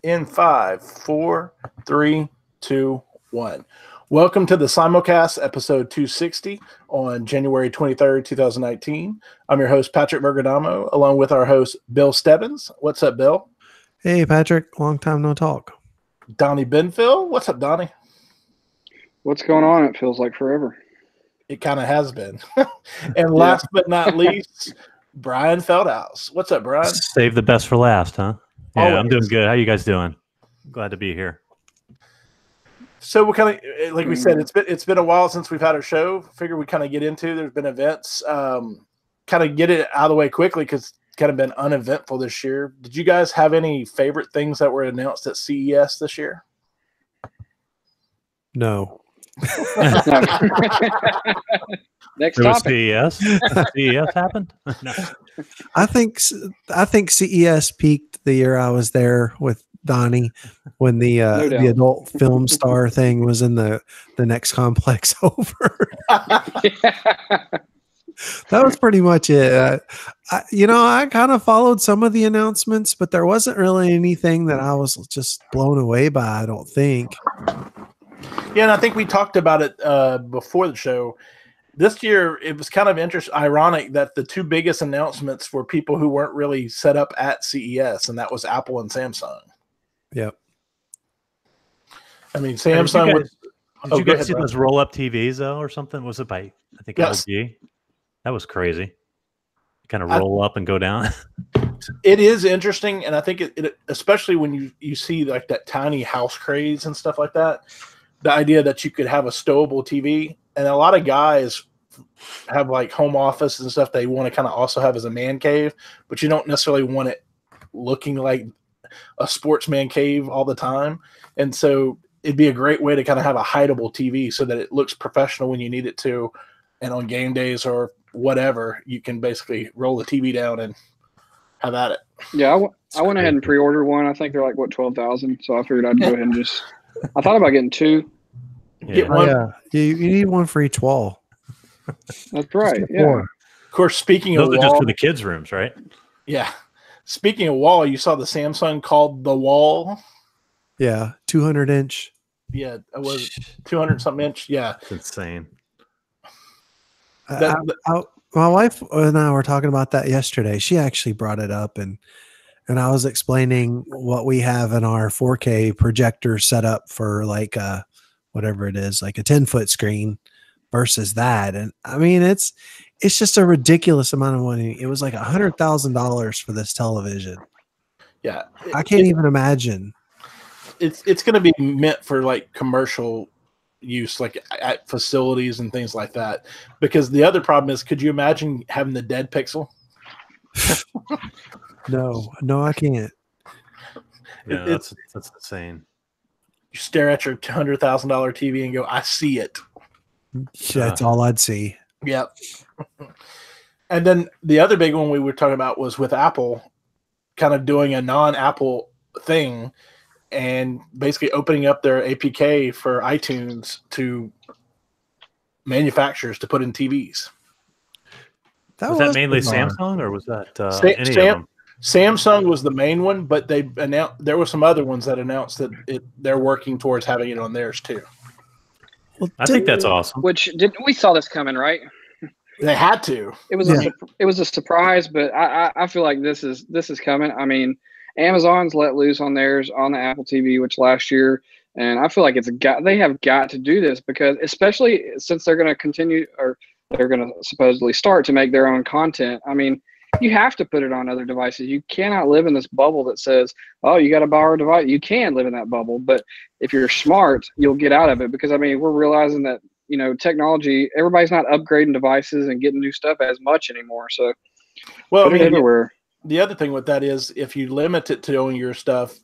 In 5, 4, 3, 2, 1. Welcome to the Simulcast, episode 260 on January 23rd, 2019. I'm your host, Patrick Bergadamo, along with our host, Bill Stebbins. What's up, Bill? Hey, Patrick. Long time no talk. Donnie Benfield. What's up, Donnie? What's going on? It feels like forever. It kind of has been. And last but not least, Brian Feldhouse. What's up, Brian? Save the best for last, huh? Yeah, Always. I'm doing good. How you guys doing? Glad to be here. So we kind of, like we said, it's been a while since we've had our show. Figure we kind of get into. There's been events, kind of get it out of the way quickly because it's kind of been uneventful this year. Did you guys have any favorite things that were announced at CES this year? No. Next There was topic. CES. CES happened? No. I think CES peaked the year I was there with Donnie when the No doubt. the adult film star thing was in the next complex over. That was pretty much it. I kind of followed some of the announcements, but there wasn't really anything that I was just blown away by, I don't think. Yeah, and I think we talked about it before the show. This year, it was kind of ironic that the two biggest announcements were people who weren't really set up at CES, and that was Apple and Samsung. Yep. I mean, Samsung was. Did you guys see those roll-up TVs though, or something? Was it by I think Yes. LG? That was crazy. Kind of roll up and go down. It is interesting, and I think it especially when you see like that tiny house craze and stuff like that. The idea that you could have a stowable TV, and a lot of guys have like home office and stuff they want to kind of also have as a man cave, but you don't necessarily want it looking like a sports man cave all the time. And so it'd be a great way to kind of have a hideable TV so that it looks professional when you need it to, and on game days or whatever, you can basically roll the TV down and have at it. Yeah, I went ahead and pre-ordered one. I think they're like, 12,000. So I figured I'd go ahead and just – I thought about getting two. Get one. Yeah. You need one for each wall. That's right. Just Yeah. four. Of course, speaking Those of are wall, just for the kids' rooms, right? yeah. Speaking of wall, you saw the Samsung called the Wall. Yeah. 200-inch. Yeah, it was 200 something inch. Yeah. It's insane. My wife and I were talking about that yesterday. She actually brought it up, and I was explaining what we have in our 4K projector set up for like whatever it is, like a 10-foot screen versus that. And I mean, it's just a ridiculous amount of money. It was like $100,000 for this television. Yeah. I can't even imagine. It's going to be meant for like commercial use, like at facilities and things like that. Because the other problem is, could you imagine having the dead pixel? No, I can't. Yeah, that's insane. You stare at your $200,000 TV and go, I see it. That's all I'd see. Yep. And then the other big one we were talking about was with Apple kind of doing a non-Apple thing and basically opening up their APK for iTunes to manufacturers to put in TVs. Was that mainly bizarre. Samsung, or was that any of them? Samsung was the main one, but they announced there were some other ones that announced that they're working towards having it on theirs too. Well, I think that's awesome. Which we saw this coming, right? They had to. It was a surprise, but I feel like this is coming. I mean, Amazon's let loose on theirs on the Apple TV, which last year, and I feel like they have got to do this because especially since they're going to continue or they're going to supposedly start to make their own content. I mean, you have to put it on other devices. You cannot live in this bubble that says, oh, you got to buy our device. You can live in that bubble, but if you're smart, you'll get out of it because, I mean, we're realizing that, technology, everybody's not upgrading devices and getting new stuff as much anymore. So, well, I mean, everywhere. The other thing with that is if you limit it to only your stuff,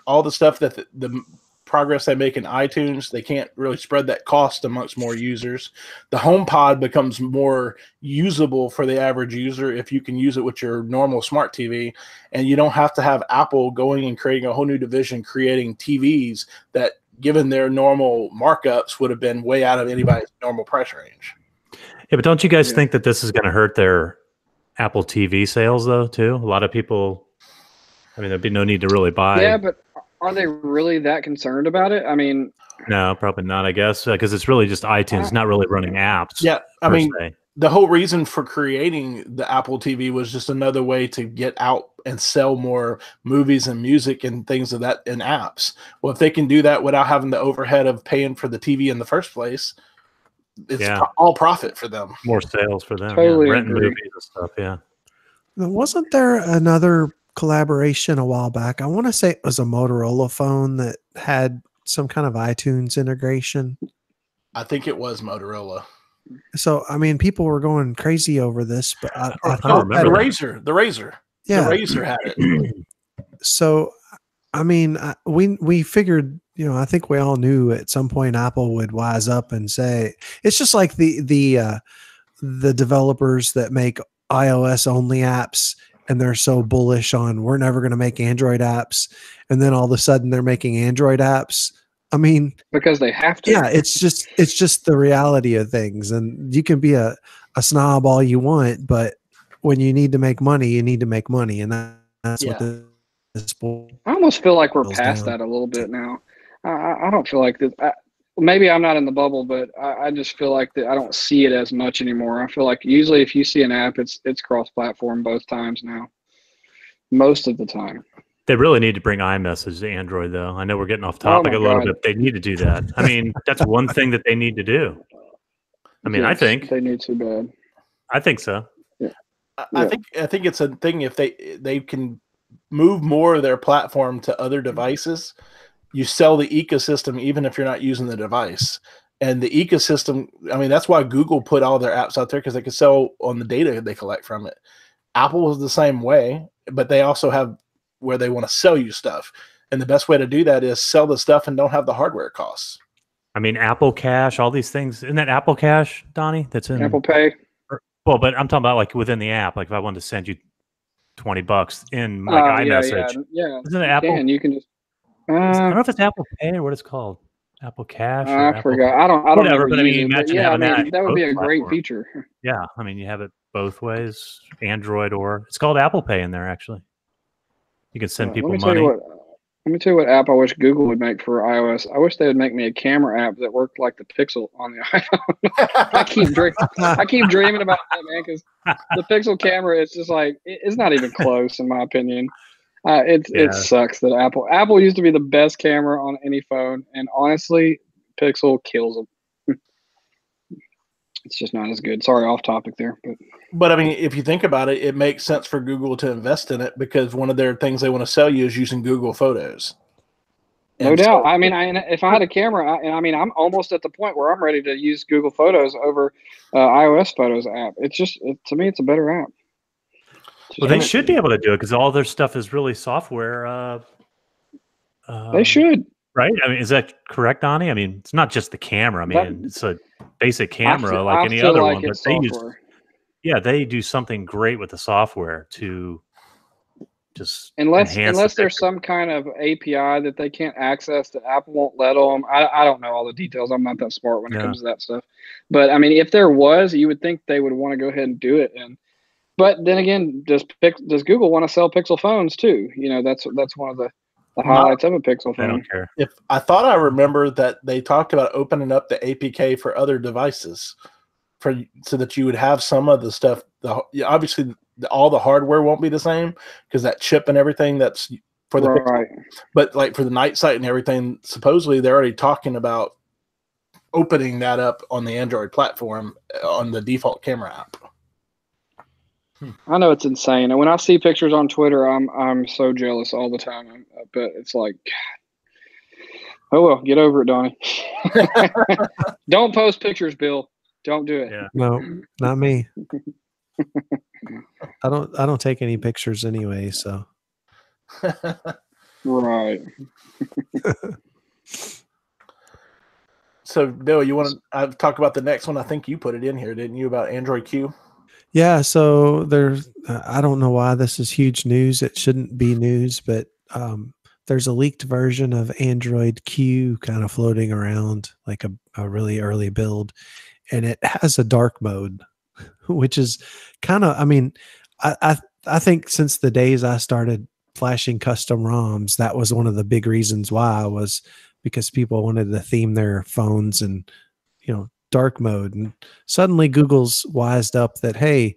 all the stuff that the progress they make in iTunes, they can't really spread that cost amongst more users. The HomePod becomes more usable for the average user if you can use it with your normal smart TV, and you don't have to have Apple going and creating a whole new division, creating TVs that, given their normal markups, would have been way out of anybody's normal price range. Yeah, but don't you guys think that this is going to hurt their Apple TV sales, though, too? A lot of people, I mean, there'd be no need to really buy. Yeah, but are they really that concerned about it? I mean, No, probably not. I guess because it's really just iTunes, not really running apps. Yeah, I per mean, se. the whole reason for creating the Apple TV was just another way to get out and sell more movies and music and things of that in apps. Well, if they can do that without having the overhead of paying for the TV in the first place, it's all profit for them. More sales for them. Totally yeah. Renting agree. movies and stuff. Yeah. Wasn't there another collaboration a while back? I want to say it was a Motorola phone that had some kind of iTunes integration. I think it was Motorola. So, I mean, people were going crazy over this, but I don't remember the that. Razor. Yeah. The Razor had it. So, I mean, we figured, I think we all knew at some point Apple would wise up and say, it's just like the developers that make iOS only apps, and they're so bullish on we're never going to make Android apps, and then all of a sudden they're making Android apps. I mean, because they have to. Yeah, it's just the reality of things, and you can be a snob all you want, but when you need to make money, you need to make money, and that's what this. I almost feel like we're past that a little bit now. I don't feel like that. Maybe I'm not in the bubble, but I just feel like that I don't see it as much anymore. I feel like usually if you see an app, it's cross-platform both times now, most of the time. They really need to bring iMessage to Android, though. I know we're getting off topic a little bit. They need to do that. I mean, that's one thing that they need to do. I mean, yes, I think they need to bad. I think so. Yeah. I think it's a thing if they can move more of their platform to other devices. You sell the ecosystem even if you're not using the device. And the ecosystem, I mean, that's why Google put all their apps out there, because they can sell on the data they collect from it. Apple is the same way, but they also have where they want to sell you stuff. And the best way to do that is sell the stuff and don't have the hardware costs. I mean, Apple Cash, all these things. Isn't that Apple Cash, Donnie? That's in Apple Pay. Well, but I'm talking about like within the app. Like if I wanted to send you $20 in like iMessage. Yeah. Isn't it Apple? You can just. I don't know if it's Apple Pay or what it's called. Apple Cash. I forgot. I don't. Whatever, But imagine having that would be a both great platforms. feature. Yeah, I mean, you have it both ways, Android or it's called Apple Pay in there. Actually, you can send people money. Let me tell you what app I wish Google would make for iOS. I wish they would make me a camera app that worked like the Pixel on the iPhone. I keep dreaming about that, man, because the Pixel camera is just like it's not even close in my opinion. It sucks that Apple used to be the best camera on any phone, and honestly, Pixel kills them. It's just not as good. Sorry, off topic there, but I mean, if you think about it, it makes sense for Google to invest in it because one of their things they want to sell you is using Google Photos. No doubt. I mean, if I had a camera, I'm almost at the point where I'm ready to use Google Photos over iOS Photos app. It's just to me, it's a better app. Well, they should be able to do it because all their stuff is really software. They should. Right? I mean, is that correct, Donnie? I mean, it's not just the camera. I mean, it's a basic camera like any other one. But they do something great with the software to just unless there's some kind of API that they can't access that Apple won't let them. I don't know all the details. I'm not that smart when it comes to that stuff. But I mean, if there was, you would think they would want to go ahead and do it. But then again, does Google want to sell Pixel phones too? That's one of the highlights of a Pixel phone. I don't care. If I thought I remember that they talked about opening up the APK for other devices, so that you would have some of the stuff. Obviously, all the hardware won't be the same because that chip and everything that's for the Pixel. But like for the night sight and everything, supposedly they're already talking about opening that up on the Android platform on the default camera app. I know it's insane, and when I see pictures on Twitter, I'm so jealous all the time. But it's like, oh well, get over it, Donnie. Don't post pictures, Bill. Don't do it. Yeah. No, not me. I don't take any pictures anyway, so. Right. So, Bill, you want to talk about the next one? I think you put it in here, didn't you, about Android Q? Yeah, so I don't know why this is huge news. It shouldn't be news, but there's a leaked version of Android Q kind of floating around, like a really early build, and it has a dark mode, which is kind of, I mean, I think since the days I started flashing custom ROMs, that was one of the big reasons why, was because people wanted to theme their phones and, dark mode. And suddenly Google's wised up that, hey,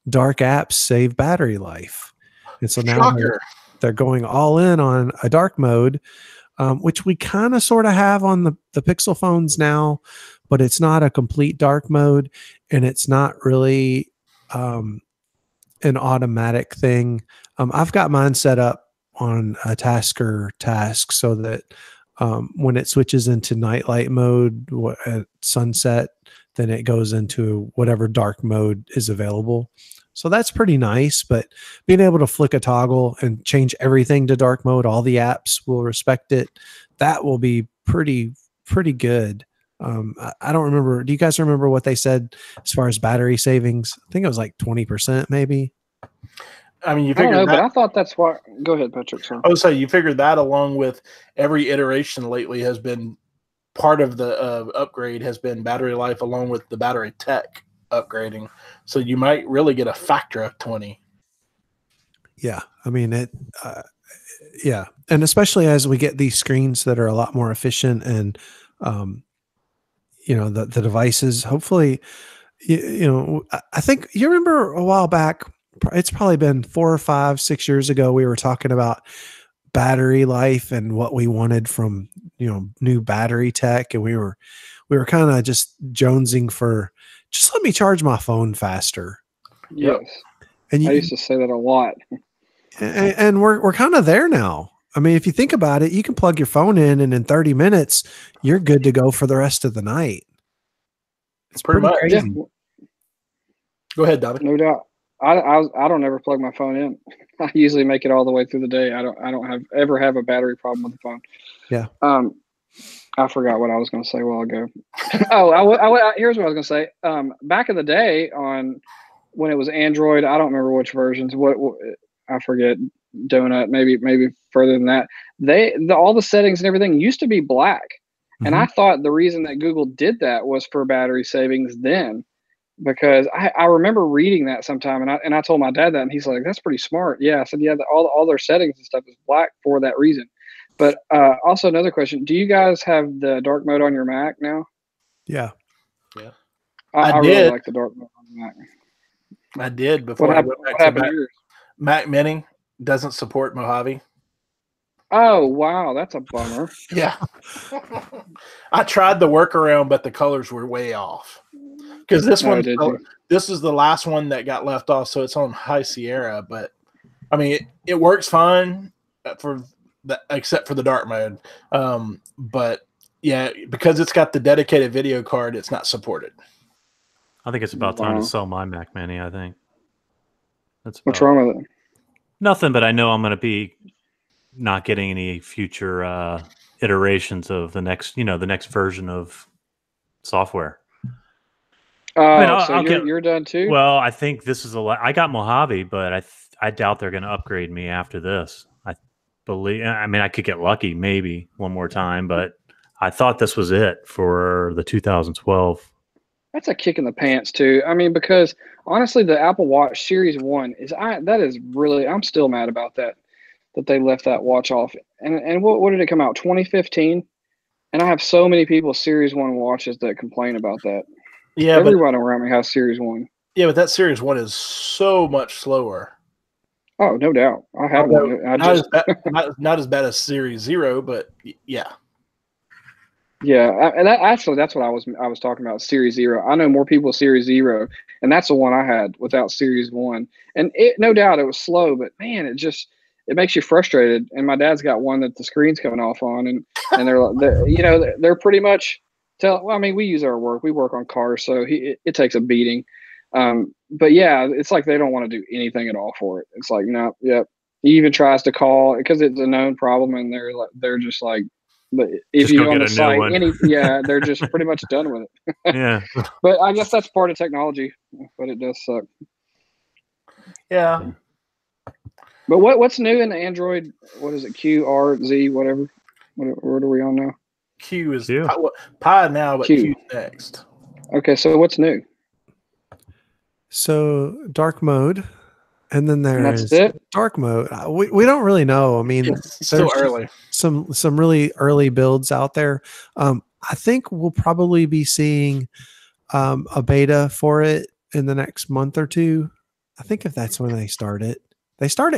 dark apps save battery life. And so now they're going all in on a dark mode, which we kind of sort of have on the Pixel phones now, but it's not a complete dark mode, and it's not really an automatic thing. I've got mine set up on a tasker task so that when it switches into nightlight mode at sunset, then it goes into whatever dark mode is available. So that's pretty nice, but being able to flick a toggle and change everything to dark mode, all the apps will respect it. That will be pretty good. I don't remember. Do you guys remember what they said as far as battery savings? I think it was like 20% maybe. I mean, you figured that, but I thought that's why. Go ahead, Patrick. Sorry. I would say you figured that, along with every iteration lately, has been part of the upgrade has been battery life, along with the battery tech upgrading. So you might really get a factor of 20. Yeah. I mean, yeah. And especially as we get these screens that are a lot more efficient and, the devices, hopefully, I think you remember a while back, it's probably been 4 or 5, 6 years ago, we were talking about battery life and what we wanted from, new battery tech. And we were kind of just jonesing for, just let me charge my phone faster. Yes. And I used to say that a lot. And we're kind of there now. I mean, if you think about it, you can plug your phone in, and in 30 minutes, you're good to go for the rest of the night. It's pretty crazy. Yeah. Go ahead, Dominic. No doubt. I don't ever plug my phone in. I usually make it all the way through the day. I don't ever have a battery problem with the phone. Yeah. I forgot what I was going to say a while ago. Here's what I was going to say. Back in the day, when it was Android, I don't remember which versions. What I forget. Donut, maybe further than that. All the settings and everything used to be black, and I thought the reason that Google did that was for battery savings then, because I remember reading that sometime, and I told my dad that, and he's like, "That's pretty smart." Yeah, I said, "Yeah, all their settings and stuff is black for that reason." But also another question: do you guys have the dark mode on your Mac now? Yeah. I really like the dark mode on the Mac. I did before. What happened to yours? Mac Mini doesn't support Mojave. Oh, wow. That's a bummer. Yeah. I tried the workaround, but the colors were way off. Because this is the last one that got left off, so it's on High Sierra. But, I mean, it works fine except for the dark mode. But, yeah, because it's got the dedicated video card, it's not supported. I think it's about time to sell my Mac Mini, I think. What's wrong with it? Nothing, but I know I'm going to be not getting any future iterations of the next version of software. So you're done too? Well, I think this is I got Mojave, but I doubt they're going to upgrade me after this. I mean, I could get lucky maybe one more time, but I thought this was it for the 2012. That's a kick in the pants too. I mean, because honestly, the Apple Watch Series 1 I'm still mad about that they left that watch off. And what did it come out? 2015? And I have so many people Series 1 watches that complain about that. Yeah, everyone around me has Series 1. Yeah, but that Series 1 is so much slower. Oh, no doubt. I have one. Not as bad as Series 0, but yeah. Yeah, and that's what I was talking about, Series 0. I know more people with Series 0, and that's the one I had without Series 1. And no doubt it was slow, but man, it makes you frustrated. And my dad's got one that the screen's coming off on, and they're pretty much we use our work. We work on cars, so it takes a beating. But yeah, it's like they don't want to do anything at all for it. It's like, no, yep. He even tries to call because it's a known problem, and they're just like. But if you on the site, they're just pretty much done with it. Yeah. But I guess that's part of technology, but it does suck. Yeah. But what's new in the Android? What is it? Q, R, Z, whatever. What are we on now? Q is Pi now, but Q's next. Okay, so what's new? So dark mode, and then there's that's it. Dark mode. We don't really know. I mean, it's still early. Some really early builds out there. I think we'll probably be seeing a beta for it in the next month or two. I think if that's when they start it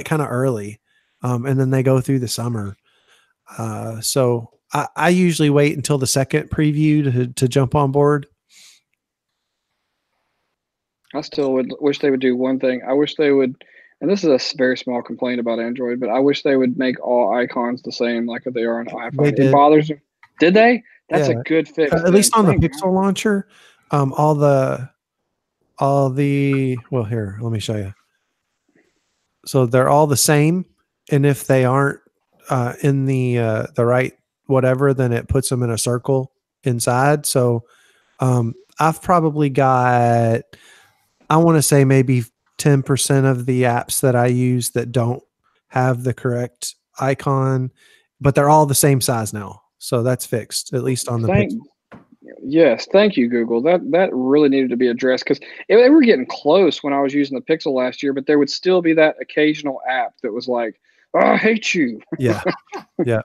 kind of early, and then they go through the summer. So I usually wait until the second preview to jump on board. I still would wish they would do one thing. I wish they would, and this is a very small complaint about Android, but I wish they would make all icons the same like they are on iPhone. It bothers me. Did they? That's a good fix. At least on the Pixel launcher, all the well, here, let me show you. So they're all the same, and if they aren't in the right whatever, then it puts them in a circle inside. So I've probably got, I want to say maybe 10% of the apps that I use that don't have the correct icon, but they're all the same size now. So that's fixed, at least on the Pixel. Yes, thank you, Google. That really needed to be addressed, because they were getting close when I was using the Pixel last year, but there would still be that occasional app that was like, "Oh, I hate you." Yeah, yeah.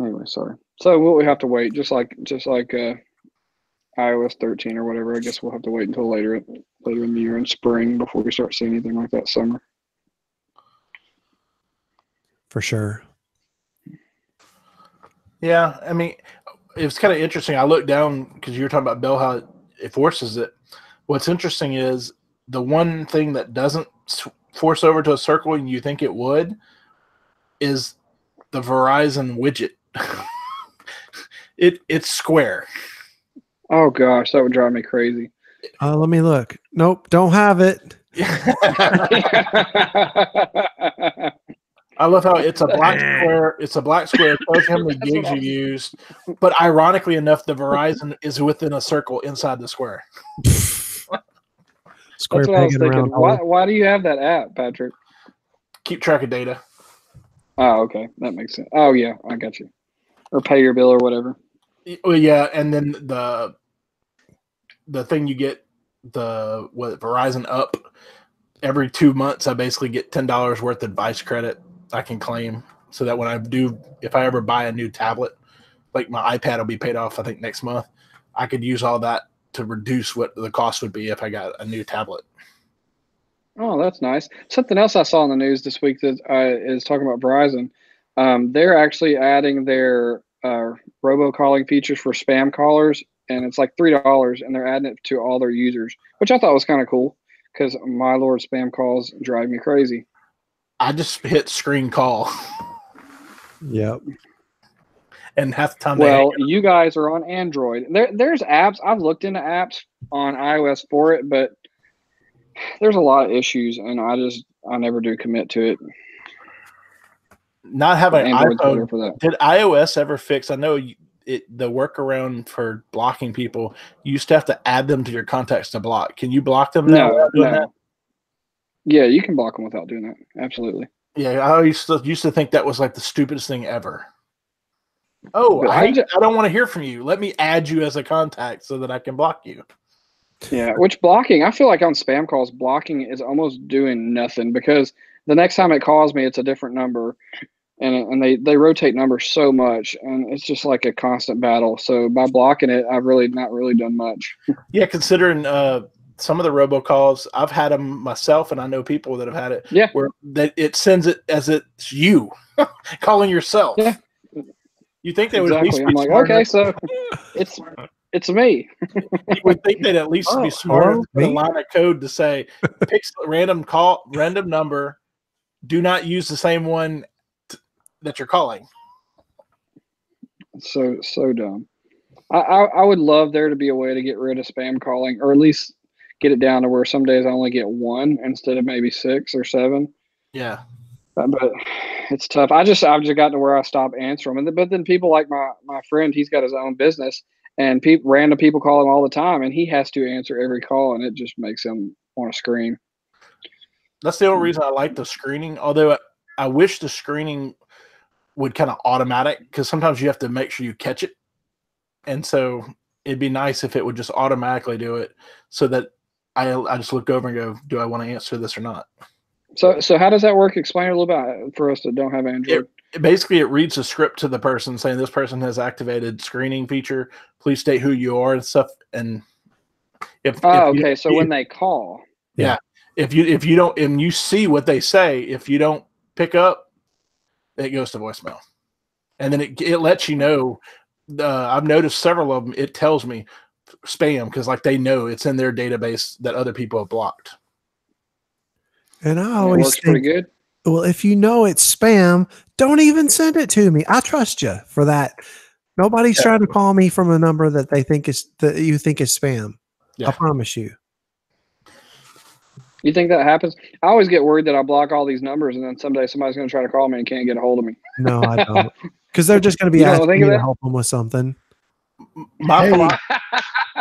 Anyway, sorry. So we'll have to wait, just like iOS 13 or whatever. I guess we'll have to wait until later in the year in spring before we start seeing anything like that summer. For sure. Yeah, I mean, it was kind of interesting. I looked down because you were talking about Bell, how it forces it. What's interesting is the one thing that doesn't force over to a circle and you think it would is the Verizon widget. It's square. Oh gosh, that would drive me crazy. Let me look. Nope, don't have it. I love how it's a black square. It's a black square. It tells you how many gigs you used. But ironically enough, the Verizon is within a circle inside the square. Square That's what I was thinking. Why do you have that app, Patrick? Keep track of data. Oh, okay. That makes sense. Oh, yeah. I got you. Or pay your bill or whatever. Well, yeah, and then the thing you get, Verizon Up, every 2 months I basically get $10 worth of device credit I can claim, so that when if I ever buy a new tablet, like my iPad will be paid off I think next month, I could use all that to reduce what the cost would be if I got a new tablet. Oh, that's nice. Something else I saw in the news this week that is talking about Verizon. They're actually adding their robocalling features for spam callers, and it's like $3, and they're adding it to all their users, which I thought was kind of cool, because my lord, spam calls drive me crazy. I just hit screen call. Yep. And half the time. Well, you guys are on Android. There's apps. I've looked into apps on iOS for it, but there's a lot of issues, and I never do commit to it. Not having an iPhone. For that. Did iOS ever fix? I know the workaround for blocking people. You used to have to add them to your contacts to block. Can you block them now? No. Yeah, you can block them without doing that. Absolutely. Yeah, I used to think that was like the stupidest thing ever. Oh, I don't want to hear from you. Let me add you as a contact so that I can block you. Yeah, which blocking, I feel like on spam calls, blocking is almost doing nothing, because the next time it calls me, it's a different number, and they rotate numbers so much, and it's just like a constant battle. So by blocking it, I've really not really done much. Yeah, considering some of the robocalls, I've had them myself, and I know people that have had it. Yeah, where it sends it as it's you calling yourself. Yeah. You think they would at least be like, okay, so it's me. You would think they'd at least be smart enough to put a line of code to say, pick random number, do not use the same one that you're calling. So dumb. I would love there to be a way to get rid of spam calling, or at least get it down to where some days I only get one instead of maybe 6 or 7. Yeah. But it's tough. I've just gotten to where I stop answering them. But then people like my friend, he's got his own business, and random people call him all the time, and he has to answer every call, and it just makes him want to scream. That's the only reason I like the screening. Although I wish the screening would kind of automatic, because sometimes you have to make sure you catch it. And so it'd be nice if it would just automatically do it, so that I just look over and go, do I want to answer this or not? So how does that work? Explain a little bit for us that don't have Android. Basically, it reads a script to the person saying this person has activated screening feature. Please state who you are and stuff. And okay. So when they call, if you don't, and you see what they say, if you don't pick up, it goes to voicemail, and then it lets you know. I've noticed several of them. It tells me spam because like they know it's in their database that other people have blocked. And I always works pretty good. Well, if you know it's spam, don't even send it to me. I trust you for that. Nobody's trying to call me from a number that they think is that you think is spam. I promise you. You think that happens? I always get worried that I block all these numbers and then someday somebody's going to try to call me and can't get a hold of me. No, I don't. Because they're just going to be asking me to help them with something. Hey,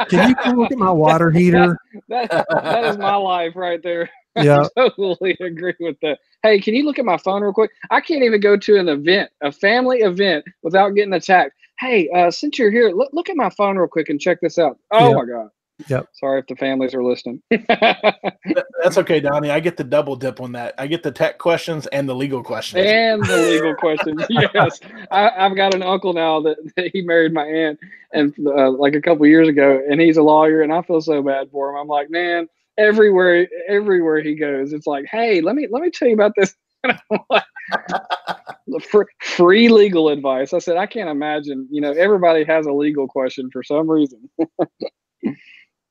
can you come look at my water heater? That is my life right there. Yeah. I totally agree with that. Hey, can you look at my phone real quick? I can't even go to an event, a family event, without getting attacked. Hey, since you're here, look at my phone real quick and check this out. Oh, my God. Yep. Sorry if the families are listening. That's okay, Donnie. I get the double dip on that. I get the tech questions and the legal questions. And the legal questions. Yes. I've got an uncle now that he married my aunt and like a couple years ago, and he's a lawyer, and I feel so bad for him. I'm like, man, everywhere he goes, it's like, hey, let me tell you about this. Free legal advice. I said, I can't imagine, everybody has a legal question for some reason.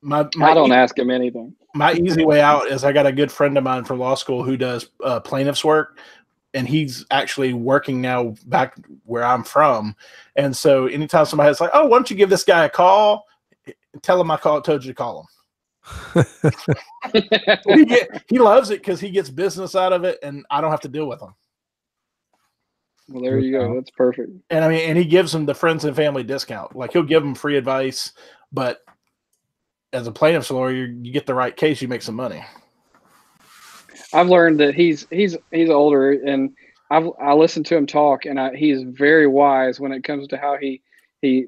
I don't ask him anything. My easy way out is I got a good friend of mine from law school who does plaintiff's work, and he's actually working now back where I'm from. And so anytime somebody's like, oh, why don't you give this guy a call? Tell him I told you to call him. He loves it because he gets business out of it, and I don't have to deal with him. Well, there you go. That's perfect. And I mean, and he gives them the friends and family discount. Like he'll give them free advice, but as a plaintiff's lawyer, you get the right case, you make some money. I've learned that he's older, and I listen to him talk, and he's very wise when it comes to how he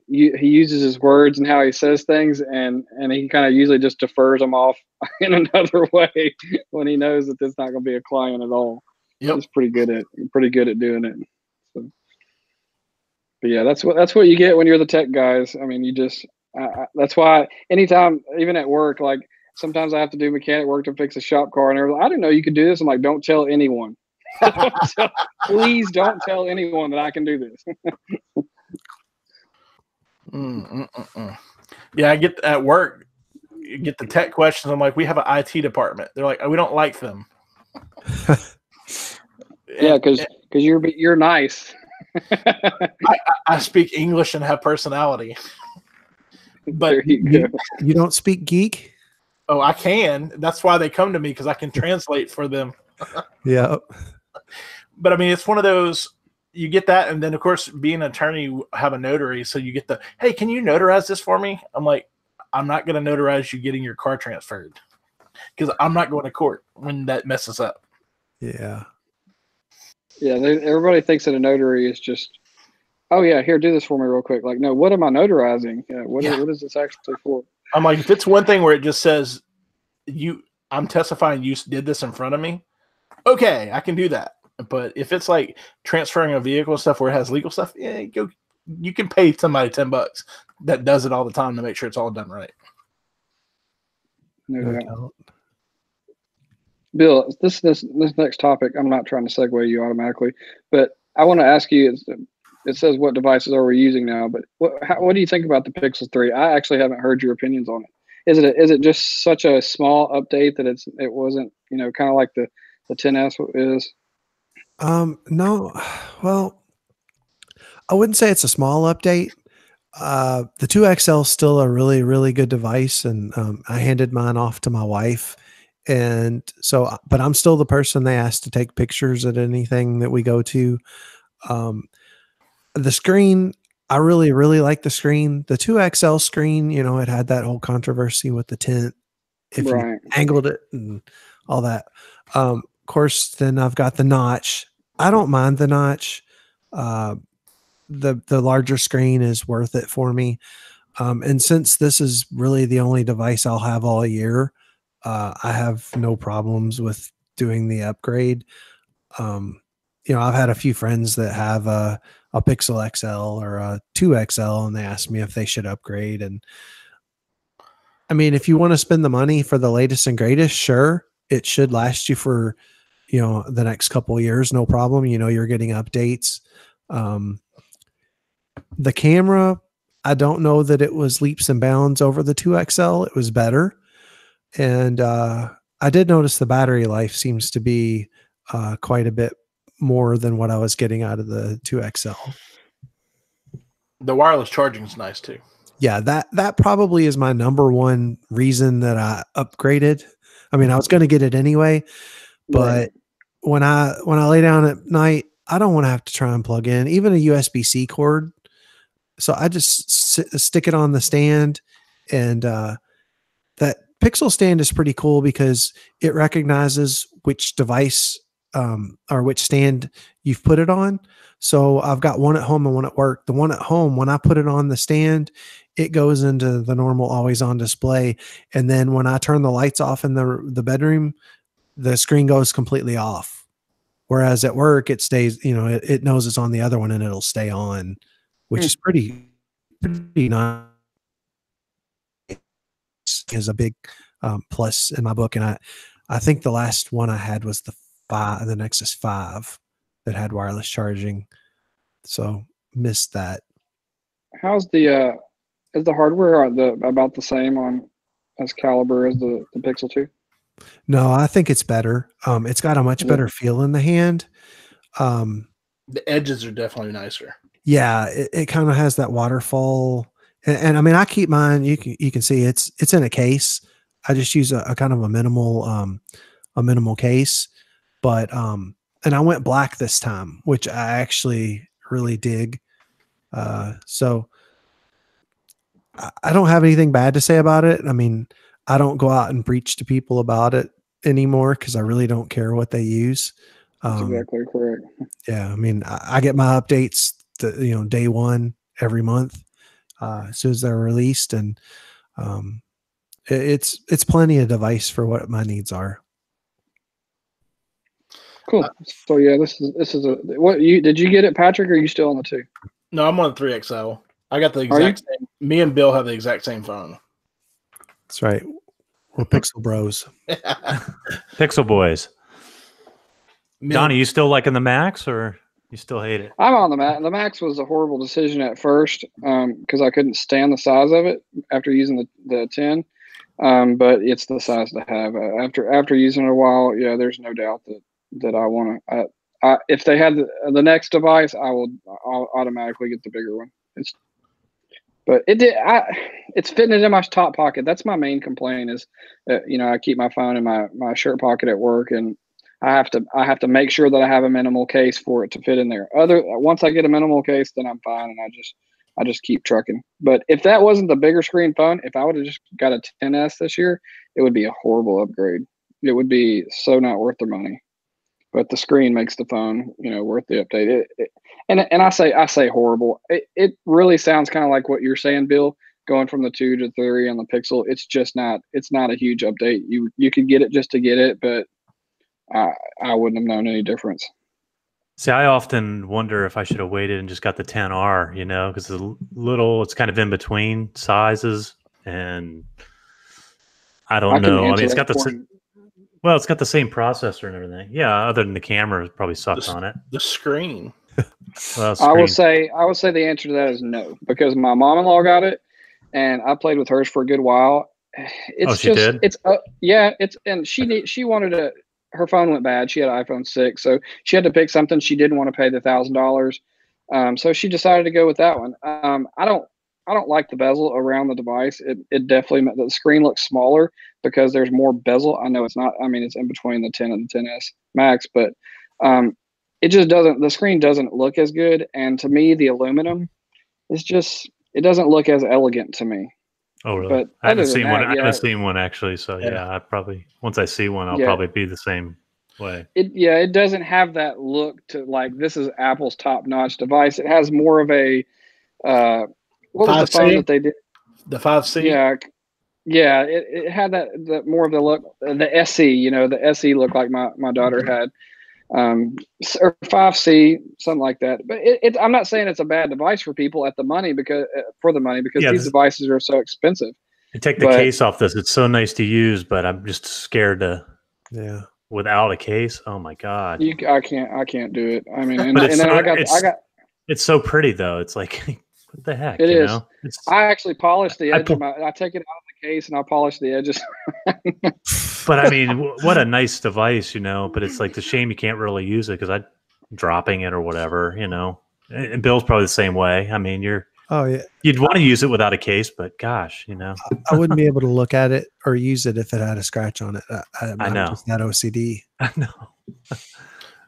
uses his words and how he says things, and he kind of usually just defers them off in another way when he knows that there's not going to be a client at all. Yep. He's pretty good at doing it. So, but yeah, that's what you get when you're the tech guys. I mean, you just. That's why anytime, even at work, like sometimes I have to do mechanic work to fix a shop car, and like, I didn't know you could do this. I'm like, don't tell anyone. Please don't tell anyone that I can do this. Yeah, I get at work, you get the tech questions. I'm like, we have an IT department. They're like, we don't like them. Yeah, because you're nice. I speak English and have personality. But you don't speak geek? Oh, I can. That's why they come to me, because I can translate for them. Yeah. But I mean, it's one of those, you get that, and then of course, being an attorney, you have a notary, so you get the, hey, can you notarize this for me? I'm like, I'm not going to notarize you getting your car transferred, because I'm not going to court when that messes up. Yeah. Yeah, everybody thinks that a notary is just, oh yeah, here, do this for me real quick. Like, no, what am I notarizing? What is this actually for? I'm like, if it's one thing where it just says, I'm testifying you did this in front of me, okay, I can do that. But if it's like transferring a vehicle stuff where it has legal stuff, you can pay somebody $10 that does it all the time to make sure it's all done right. No doubt. Bill, this next topic, I'm not trying to segue you automatically, but I want to ask you, it says what devices are we using now, but what do you think about the Pixel 3? I actually haven't heard your opinions on it. Is it just such a small update that it wasn't, kind of like the 10S is? No, well, I wouldn't say it's a small update. The 2XL is still a really, really good device, and I handed mine off to my wife. And so, but I'm still the person they ask to take pictures at anything that we go to. The screen, I really, really like the screen. The 2XL screen, it had that whole controversy with the tint, if you angled it and all that. Of course, then I've got the notch. I don't mind the notch. The larger screen is worth it for me. And since this is really the only device I'll have all year, I have no problems with doing the upgrade. I've had a few friends that have a Pixel XL or a 2XL, and they asked me if they should upgrade. And I mean, if you want to spend the money for the latest and greatest, sure, it should last you for, the next couple of years, no problem. You're getting updates. The camera, I don't know that it was leaps and bounds over the 2XL. It was better. And I did notice the battery life seems to be quite a bit more than what I was getting out of the 2XL. The wireless charging is nice too. Yeah, that probably is my number one reason that I upgraded. I mean, I was going to get it anyway, but when I lay down at night, I don't want to have to try and plug in even a USB-C cord. So I just stick it on the stand, and that Pixel stand is pretty cool because it recognizes which device or which stand you've put it on. So I've got one at home and one at work. The one at home, when I put it on the stand, it goes into the normal always on display. And then when I turn the lights off in the bedroom, the screen goes completely off. Whereas at work, it stays, it knows it's on the other one and it'll stay on, which is pretty nice. Is a big plus in my book. And I think the last one I had was the Nexus 5 that had wireless charging. So missed that. How's is the hardware about the same as caliber as the Pixel 2? No, I think it's better. It's got a much better feel in the hand. The edges are definitely nicer. Yeah, it kind of has that waterfall. And I mean, I keep mine. You can see it's in a case. I just use a kind of a minimal case, but and I went black this time, which I actually really dig. So I don't have anything bad to say about it. I mean, I don't go out and preach to people about it anymore because I really don't care what they use. That's exactly correct. Yeah, I mean, I get my updates, day one every month as soon as they're released, and it's plenty of device for what my needs are. Cool. So yeah, this is did you get it, Patrick, or are you still on the 2? No, I'm on the 3XL. I got the exact same. Me and Bill have the exact same phone. That's right. We're Pixel Bros. Pixel boys. Donnie, you still liking the Max, or you still hate it? I'm on the Max. The Max was a horrible decision at first because I couldn't stand the size of it after using the 10. But it's the size to have. After using it a while, yeah, there's no doubt that I want to. If they had the next device, I'll automatically get the bigger one. It's fitting in my top pocket. That's my main complaint is, I keep my phone in my shirt pocket at work, and I have to make sure that I have a minimal case for it to fit in there. Once I get a minimal case, then I'm fine, and I just keep trucking. But if that wasn't the bigger screen phone, if I would have just got a 10s this year, it would be a horrible upgrade. It would be so not worth the money. But the screen makes the phone, worth the update. And I say horrible. It really sounds kind of like what you're saying, Bill, going from the 2 to 3 on the Pixel. It's just not. It's not a huge update. You could get it just to get it, but I wouldn't have known any difference. See, I often wonder if I should have waited and just got the 10R, because it's kind of in between sizes, and I don't know. I mean, it's got the same processor and everything. Yeah, other than the camera probably sucks on it. The screen. Well, I would say the answer to that is no, because my mom-in-law got it, and I played with hers for a good while. She did? And she wanted to. Her phone went bad. She had an iPhone 6, so she had to pick something. She didn't want to pay the $1,000, so she decided to go with that one. I don't like the bezel around the device. It definitely, the screen looks smaller because there's more bezel. I know it's not. I mean, it's in between the 10 and the 10s Max, but it just doesn't. The screen doesn't look as good, and to me, the aluminum is just. It doesn't look as elegant to me. Oh, really? But I haven't seen one. I haven't seen one actually. So yeah, I probably once I see one, I'll probably be the same way. It doesn't have that look to like this is Apple's top-notch device. It has more of a what was the phone that they did? The 5C. Yeah, it had the more of the look, the SE, the SE looked like my daughter had, or 5C, something like that. But I'm not saying it's a bad device for people for the money because these devices are so expensive. You take the case off this; it's so nice to use, but I'm just scared to. Yeah. Without a case, oh my god! I can't do it. I mean, it's so pretty though. It's like, what the heck? It is. Know? I actually polish the edge of I take it out of the case and I polish the edges. But I mean, what a nice device, but it's like the shame you can't really use it because I'm dropping it or whatever, And Bill's probably the same way. I mean, you'd want to use it without a case, but gosh, I wouldn't be able to look at it or use it if it had a scratch on it. I know. Just that OCD. I know.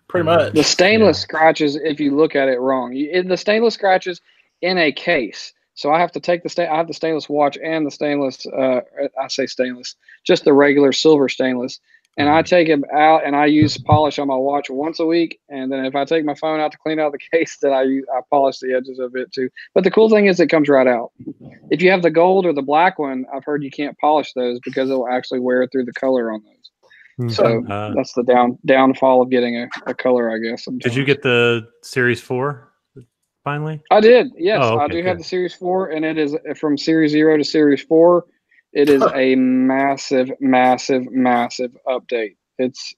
Pretty much. The stainless scratches, if you look at it wrong, the stainless scratches in a case. So I have to take I have the stainless watch and the stainless, I say stainless, just the regular silver stainless. And I take it out and I use polish on my watch once a week. And then if I take my phone out to clean out the case, then I polish the edges of it too. But the cool thing is it comes right out. If you have the gold or the black one, I've heard you can't polish those because it will actually wear through the color on those. So that's the downfall of getting a color, I guess. Sometimes. Did you get the Series 4 finally? I did. Yes, okay, I do have the Series 4, and it is from Series 0 to Series 4. It is a massive, massive, massive update. It's.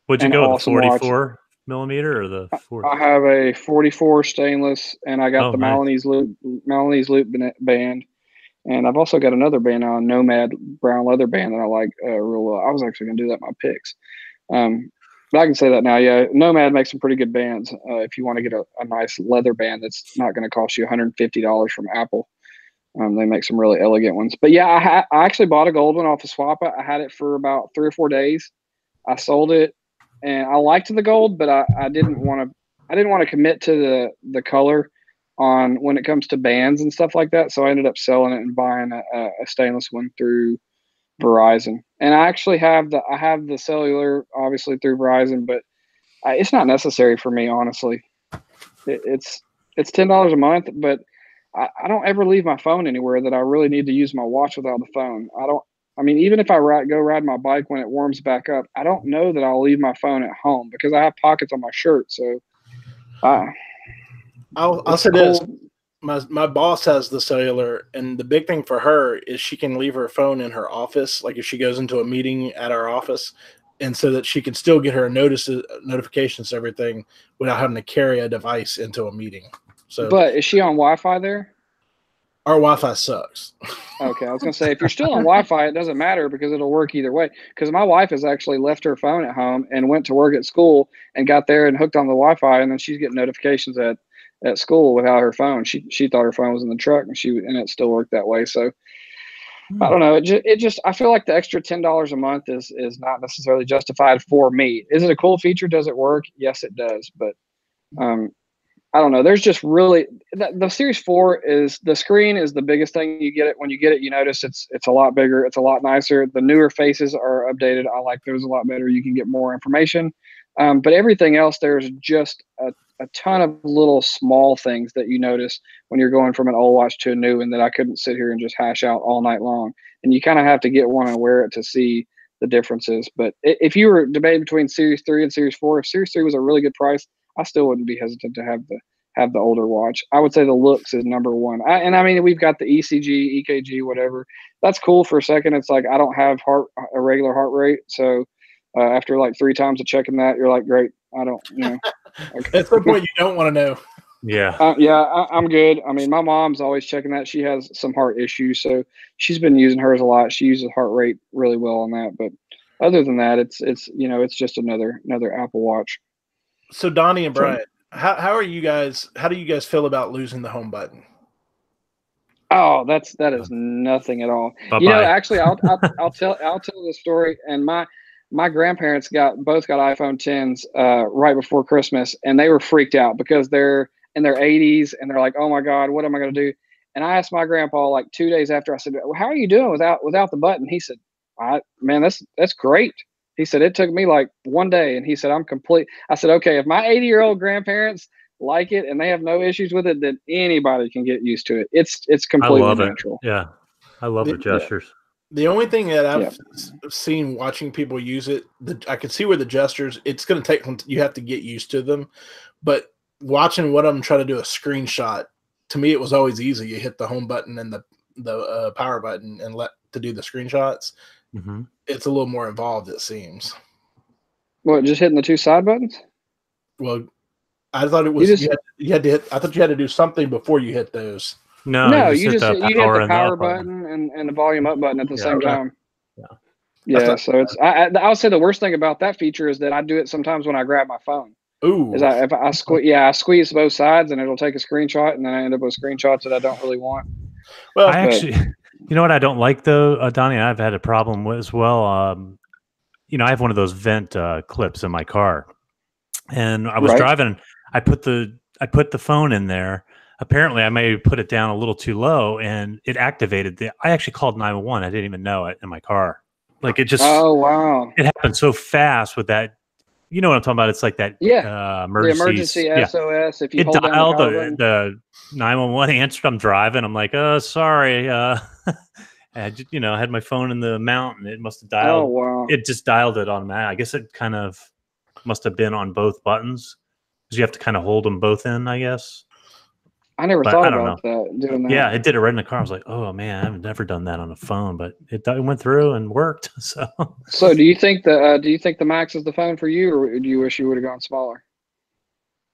Would you go awesome the 44 millimeter or the 40? I have a 44 stainless, and I got the nice. Milanese loop band, and I've also got another band now, a Nomad brown leather band that I like real well. I was actually going to do that in my picks, but I can say that now. Yeah, Nomad makes some pretty good bands. If you want to get a nice leather band that's not going to cost you $150 from Apple. They make some really elegant ones. But yeah, I actually bought a gold one off of Swappa. I had it for about 3 or 4 days. I sold it, and I liked the gold, but I didn't want to commit to the color on when it comes to bands and stuff like that. So I ended up selling it and buying a stainless one through Verizon. And I actually have the cellular obviously through Verizon, but it's not necessary for me, honestly. It's $10 a month, but I don't ever leave my phone anywhere that I really need to use my watch without the phone. Even if I go ride my bike when it warms back up, I don't know that I'll leave my phone at home because I have pockets on my shirt. So I'll say this. My boss has the cellular, and the big thing for her is she can leave her phone in her office, like if she goes into a meeting at our office, and so that she can still get her notifications, everything, without having to carry a device into a meeting. So, but is she on Wi-Fi there? Our Wi-Fi sucks. Okay, I was gonna say if you're still on Wi-Fi, it doesn't matter because it'll work either way. Because my wife has actually left her phone at home and went to work at school and got there and hooked on the Wi-Fi, and then she's getting notifications at school without her phone. She thought her phone was in the truck, and it still worked that way. So I don't know. It just I feel like the extra $10 a month is not necessarily justified for me. Is it a cool feature? Does it work? Yes, it does. But I don't know. There's just really the Series 4 is the screen is the biggest thing you get it. When you get it, you notice it's a lot bigger. It's a lot nicer. The newer faces are updated. I like those a lot better. You can get more information. But everything else, there's just a ton of little small things that you notice when you're going from an old watch to a new one that I couldn't sit here and just hash out all night long. And you kind of have to get one and wear it to see the differences. But if you were debating between Series 3 and Series 4, if Series 3 was a really good price, I still wouldn't be hesitant to have the older watch. I would say the looks is number one. We've got the ECG, EKG, whatever. That's cool for a second. It's like I don't have a regular heart rate, so after like 3 times of checking that, you're like, great. I don't, Okay. At some point, you don't want to know. Yeah. I'm good. I mean, my mom's always checking that. She has some heart issues, so she's been using hers a lot. She uses heart rate really well on that. But other than that, it's just another Apple Watch. So Donnie and Brian, how do you guys feel about losing the home button? Oh, that is nothing at all. Bye-bye. Actually, I'll tell the story. And my grandparents both got iPhone 10s right before Christmas, and they were freaked out because they're in their 80s and they're like, oh my God, what am I going to do? And I asked my grandpa like 2 days after, I said, well, how are you doing without the button? He said, man, that's great. He said, it took me like 1 day. And he said, I'm complete. I said, okay, if my 80-year-old grandparents like it and they have no issues with it, then anybody can get used to it. It's completely natural. Yeah. I love the gestures. The only thing that I've seen watching people use it, I can see where the gestures, it's going to take, you have to get used to them. But watching one of them try to do a screenshot, to me, it was always easy. You hit the home button and the power button and to do the screenshots. Mm-hmm. It's a little more involved, it seems. What, just hitting the two side buttons? Well, I thought it was, you had to hit, I thought you had to do something before you hit those. No, you hit the power button and the volume up button at the same time. Yeah. So it's I would say the worst thing about that feature is that I do it sometimes when I grab my phone. Ooh. I squeeze both sides and it'll take a screenshot, and then I end up with screenshots that I don't really want. Well, actually, you know what I don't like though, Donnie, I've had a problem with as well. I have one of those vent clips in my car, and I was driving. I put the phone in there. Apparently, I may have put it down a little too low, and it activated I actually called 911. I didn't even know it in my car. Like it just. Oh wow! It happened so fast with that. You know what I'm talking about? It's like that. Emergency SOS. If you it hold dialed down the 911 answered. I'm driving. I'm like, sorry. I had my phone in the mount, and it must have dialed. Oh wow! It just dialed it on that. I guess it kind of must have been on both buttons because you have to kind of hold them both in, I guess. I never thought about doing that. Yeah, it did it right in the car. I was like, oh man, I've never done that on a phone, but it went through and worked. So do you think the Max is the phone for you, or do you wish you would have gone smaller?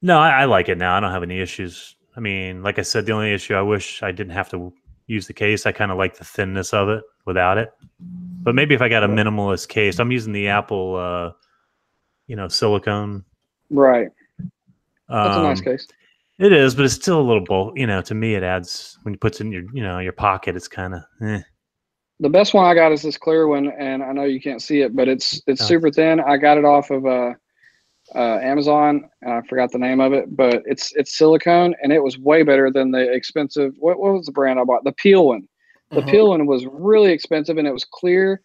No, I like it now. I don't have any issues. I mean, like I said, the only issue I wish I didn't have to use the case. I kind of like the thinness of it without it. But maybe if I got a minimalist case, I'm using the Apple, silicone. Right. That's a nice case. It is, but it's still a little bulk. To me, it adds when you put it in your pocket. It's kind of. The best one I got is this clear one, and I know you can't see it, but it's super thin. I got it off of Amazon. I forgot the name of it, but it's silicone, and it was way better than the expensive. What was the brand I bought? The Peel one. The Peel one was really expensive, and it was clear.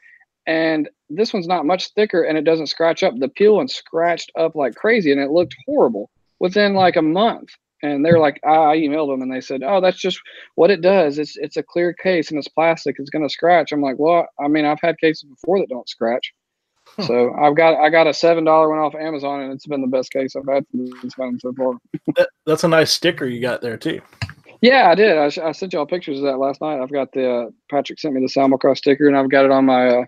And this one's not much thicker, and it doesn't scratch up. The Peel one scratched up like crazy, and it looked horrible within like a month. And they're like, I emailed them, and they said, "Oh, that's just what it does. It's a clear case, and it's plastic. It's going to scratch." I'm like, "Well, I mean, I've had cases before that don't scratch." So I got a $7 one off Amazon, and it's been the best case I've had from this phone so far. That's a nice sticker you got there too. Yeah, I did. I sent y'all pictures of that last night. I've got Patrick sent me the Simulcast sticker, and I've got it on my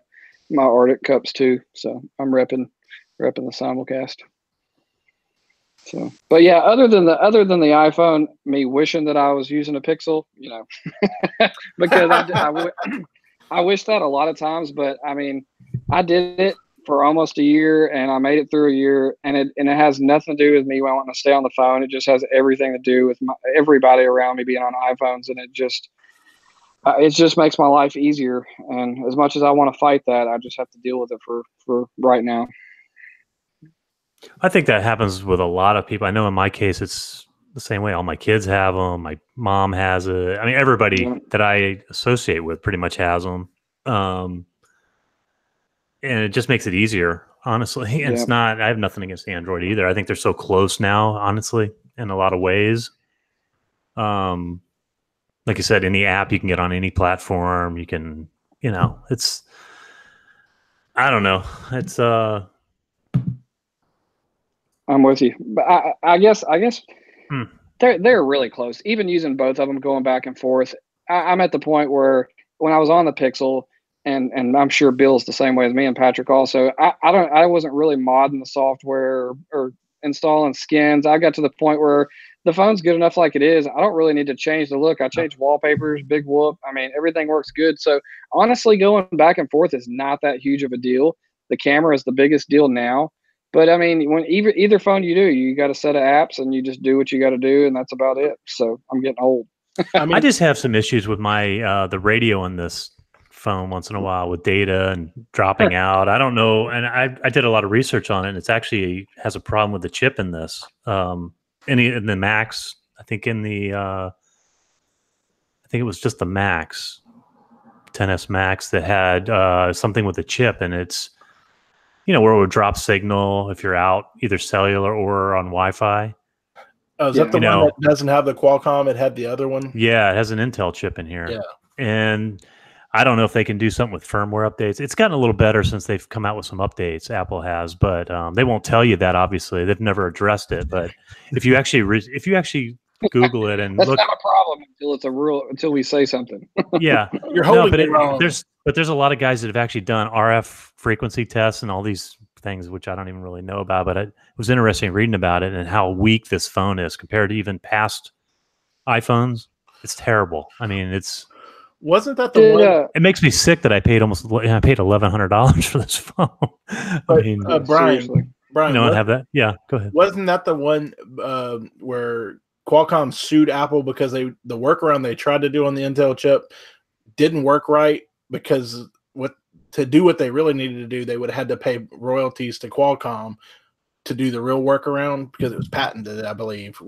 my Arctic cups too. So I'm repping the Simulcast. So, but yeah, other than the iPhone, me wishing that I was using a Pixel, because I wish that a lot of times, but I mean, I did it for almost a year, and I made it through a year, and it has nothing to do with me wanting to stay on the phone. It just has everything to do with everybody around me being on iPhones, and it just makes my life easier. And as much as I want to fight that, I just have to deal with it for right now. I think that happens with a lot of people. I know in my case, it's the same way. All my kids have them. My mom has it. I mean, everybody that I associate with pretty much has them. And it just makes it easier, honestly. And it's not, I have nothing against Android either. I think they're so close now, honestly, in a lot of ways. Like you said, in the app, you can get on any platform. You can, it's, I don't know. It's, I'm with you, but I guess they're really close. Even using both of them, going back and forth, I'm at the point where when I was on the Pixel, and I'm sure Bill's the same way as me and Patrick also. I wasn't really modding the software or installing skins. I got to the point where the phone's good enough like it is. I don't really need to change the look. I changed wallpapers, big whoop. I mean, everything works good. So honestly, going back and forth is not that huge of a deal. The camera is the biggest deal now. But I mean, when either phone you got a set of apps, and you just do what you got to do, and that's about it. So I'm getting old. I just have some issues with my the radio on this phone once in a while with data and dropping out. I don't know, and I did a lot of research on it, and it's actually has a problem with the chip in this. In the Max, I think it was just the Max, 10s Max that had something with the chip, and it's. Where it would drop signal if you're out either cellular or on Wi-Fi. Oh, is that the one that doesn't have the Qualcomm? It had the other one? Yeah, it has an Intel chip in here. Yeah. And I don't know if they can do something with firmware updates. It's gotten a little better since they've come out with some updates. Apple has, but they won't tell you that. Obviously, they've never addressed it. But if you actually Google it and that's look, not a problem until we say something. yeah, You're holding it wrong. There's a lot of guys that have actually done RF frequency tests and all these things, which I don't even really know about. But it was interesting reading about it and how weak this phone is compared to even past iPhones. It's terrible. I mean, wasn't that the one? It makes me sick that I paid $1,100 for this phone. But, I mean, Brian, you don't have that. Yeah, go ahead. Wasn't that the one where Qualcomm sued Apple because the workaround they tried to do on the Intel chip didn't work right, because to do what they really needed to do, they would have had to pay royalties to Qualcomm to do the real workaround because it was patented, I believe.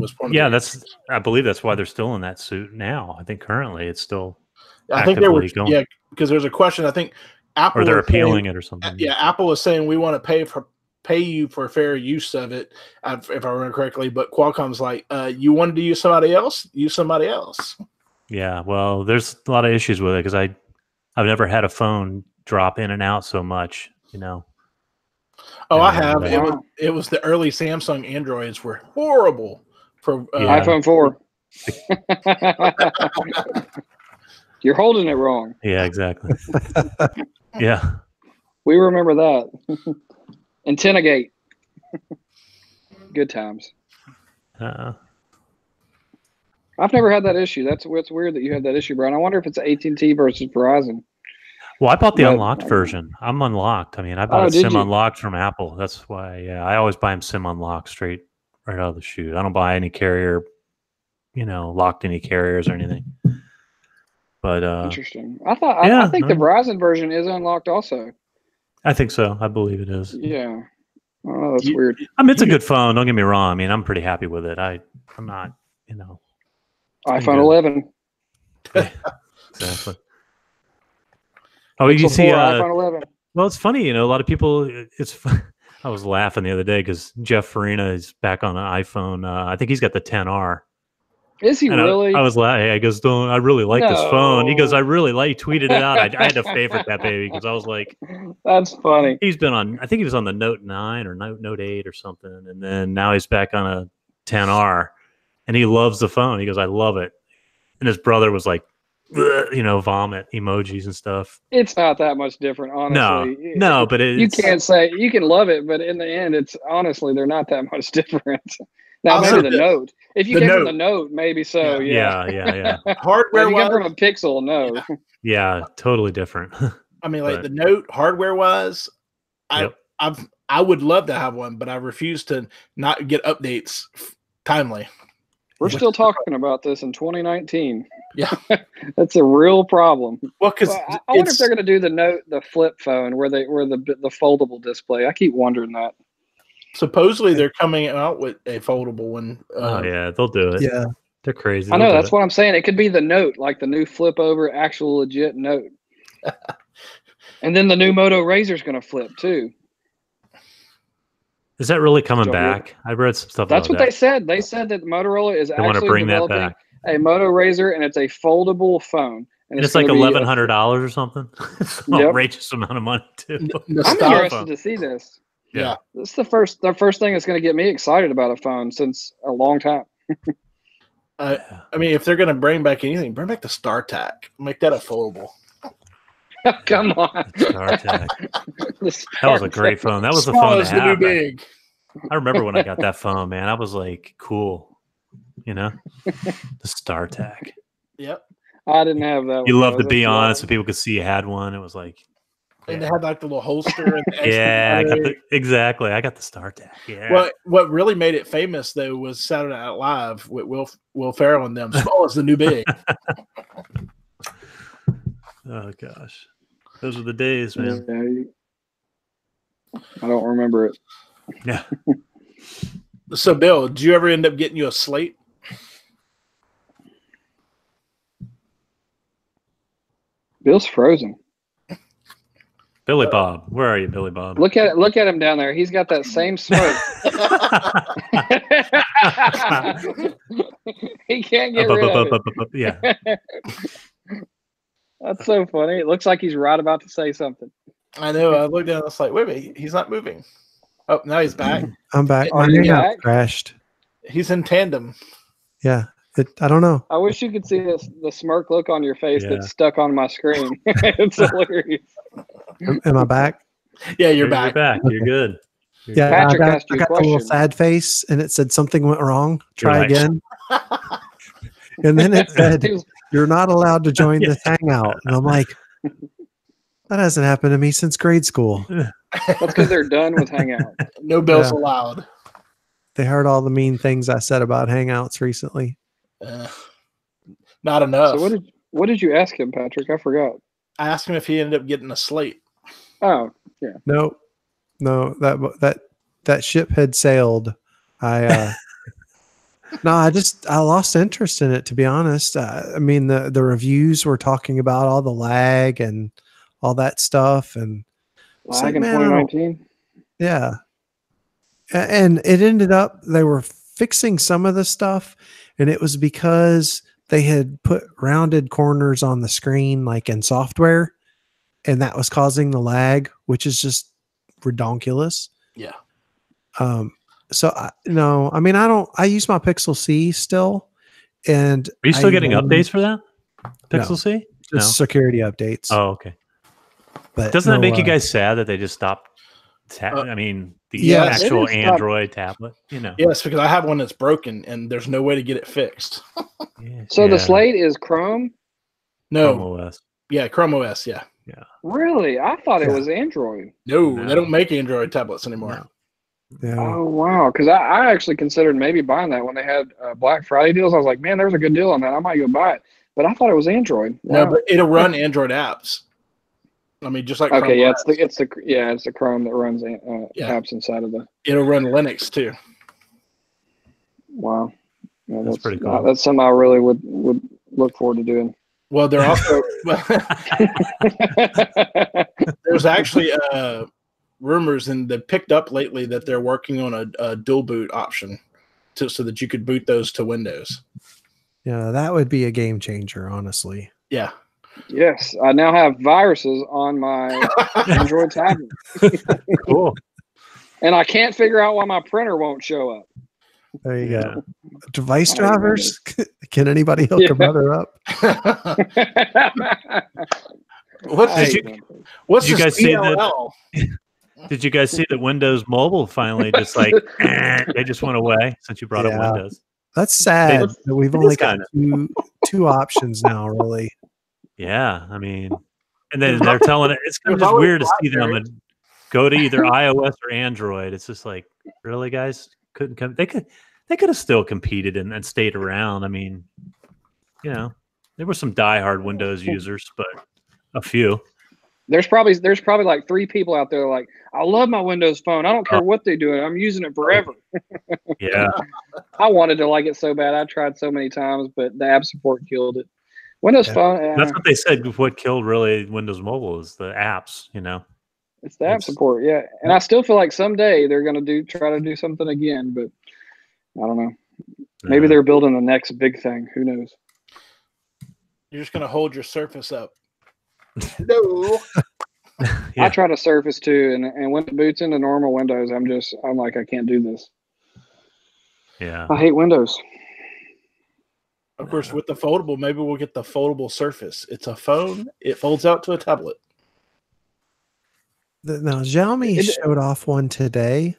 I believe that's why they're still in that suit now. I think currently it's still I think they were going. Yeah, because there's a question. I think Apple, or they're appealing it or something. Yeah, Apple is saying we want to pay you for fair use of it, if I remember correctly. But Qualcomm's like, you wanted to use somebody else, use somebody else. Yeah, well, there's a lot of issues with it because I've never had a phone drop in and out so much. Oh, I have. It was the early Samsung Androids were horrible for iPhone 4. You're holding it wrong. Yeah, exactly. Yeah. We remember that. Antenna gate. Good times. I've never had that issue. That's what's weird that you had that issue, Brian. I wonder if it's AT&T versus Verizon. Well, I bought the unlocked version. I'm unlocked. I mean, I bought a SIM unlocked from Apple. That's why, I always buy them SIM unlocked straight right out of the chute. I don't buy any carrier, locked any carriers or anything. But interesting. I think the Verizon version is unlocked also. I think so. I believe it is. Yeah. Oh, that's weird. I mean, it's a good phone. Don't get me wrong. I mean, I'm pretty happy with it. I'm not, iPhone 11. Yeah, exactly. Oh, you see, iPhone 11. Well, it's funny, a lot of people. I was laughing the other day because Jeff Farina is back on an iPhone. I think he's got the 10R. Is he really? I was laughing. I goes, I really like this phone. He goes, I really like. He tweeted it out. I had to favorite that baby because I was like, that's funny. He's been on. I think he was on the Note 9 or Note 8 or something, and then now he's back on a 10R, and he loves the phone. He goes, I love it, and his brother was like, vomit emojis and stuff. It's not that much different, honestly. No, but you can't say you can love it, but in the end, it's honestly they're not that much different. Now maybe the Note. If you came from the Note, maybe so. Yeah. Hardware. If you come from a Pixel, no. Yeah, totally different. I mean, like the Note, hardware wise, I would love to have one, but I refuse to not get updates timely. We're still talking about this in 2019. Yeah, that's a real problem. Well, because I wonder if they're going to do the flip phone where the foldable display. I keep wondering that. Supposedly they're coming out with a foldable one. Oh yeah, they'll do it. Yeah, they're crazy. I know, that's what I'm saying. It could be the Note, like the new flip over actual legit Note. And then the new Moto Razor's going to flip too. Is that really coming back? I read some stuff. That's what they said. They said that Motorola is actually want to bring that back. A Moto Razor, and it's a foldable phone. And it's like $1,100 or something. It's an outrageous amount of money too. I'm interested to see this. Yeah, this is the first thing that's going to get me excited about a phone since a long time. I mean, if they're going to bring back anything, bring back the StarTAC. Make that a foldable. Come on, StarTAC. That was a great phone. That was the phone to have. Big. I remember when I got that phone, man. I was like, cool, the StarTAC. Yep. I didn't have that. You love to be honest, so people could see you had one. It was like. And they had like the little holster. And the exactly. I got the StarTAC. Yeah. Well, what really made it famous though was Saturday Night Live with Will Ferrell and them. Small is the new big. Oh gosh, those were the days, man. I don't remember it. Yeah. So, Bill, did you ever end up getting you a slate? Bill's frozen. Billy Bob, where are you, Billy Bob? Look at him down there. He's got that same smoke. He can't get rid of it. Yeah. That's so funny. It looks like he's right about to say something. I know. I looked down. I was like, wait a minute. He's not moving. Oh, now he's back. I'm back. Are My you hangout back? crashed. He's in tandem. Yeah. I don't know. I wish you could see the smirk look on your face Yeah. that's stuck on my screen. It's hilarious. Am I back? Yeah, you're You're back. back. You're good. You're Yeah, good. Patrick I asked you a got the little question. sad face, and it said something went wrong. Try like- again. And then it said, He was- "You're not allowed to join this hangout." And I'm like, that hasn't happened to me since grade school. That's because they're done with Hangout. No bells Yeah. allowed. They heard all the mean things I said about hangouts recently. Not enough. So what did you ask him, Patrick? I forgot. I asked him if he ended up getting a slate. Oh, yeah. No, that ship had sailed. I lost interest in it, to be honest. I mean, the reviews were talking about all the lag and all that stuff, and it's Lag like, in man, I don't- 2019. yeah. And it ended up they were fixing some of the stuff, and it was because they had put rounded corners on the screen, like in software, and that was causing the lag, which is just redonkulous. Yeah. So I use my Pixel C still, and Are you still I getting updates for that? Pixel No. C? just security updates. Oh, okay. But Doesn't that no, make you guys sad that they just stopped? I mean, the Yes. actual It is not- Android tablet. You know. Yes, because I have one that's broken and there's no way to get it fixed. Yeah. So Yeah. the Slate is Chrome? No. Chrome OS. Yeah, Chrome OS. Yeah. Really? I thought it Yeah. was Android. No, No. they don't make Android tablets anymore. Yeah. Oh, wow. Because I actually considered maybe buying that when they had Black Friday deals. I was like, man, there's a good deal on that. I might go buy it. But I thought it was Android. No, Wow. but it'll run Android apps. I mean, just like Okay, Chrome yeah, OS. it's the Chrome that runs Yeah. apps inside of the. It'll run Linux too. Wow, yeah, That's pretty cool. That's something I really would look forward to doing. Well, they're also there's actually rumors and they picked up lately that they're working on a dual boot option so that you could boot those to Windows. Yeah, that would be a game changer, honestly. Yeah. Yes, I now have viruses on my Android tablet, Cool. and I can't figure out why my printer won't show up. There you Yeah. go. Device I don't know. drivers? Can anybody hook Yeah. a mother up? What's I this? hate them. What's Did you this guys see that- DLL? Did you guys see that Windows Mobile finally just like they just went away since you brought Yeah. up Windows? That's sad It- that we've it only is got two options now, really. Yeah, I mean, and then they're telling it. It's kind of There's just always weird to see them Blackberry. and go to either iOS or Android. It's just like, really, guys, couldn't come. They could have still competed and stayed around. I mean, you know, there were some diehard Windows users, but a few. There's probably like 3 people out there like, I love my Windows phone. I don't care Oh. what they do. I'm using it forever. Yeah, I wanted to like it so bad. I tried so many times, but the app support killed it. Windows Yeah. Phone, that's what they said. What killed really Windows Mobile is the apps. You know, it's the app it's- support, yeah. And I still feel like someday they're going to try to do something again, but I don't know. Maybe they're building the next big thing. Who knows? You're just gonna hold your Surface up. No. Yeah. I try to Surface too, and when it boots into normal Windows, I'm like, I can't do this. Yeah. I hate Windows. Of course, with the foldable, maybe we'll get the foldable Surface. It's a phone. It folds out to a tablet. Now, Xiaomi It- showed off one today.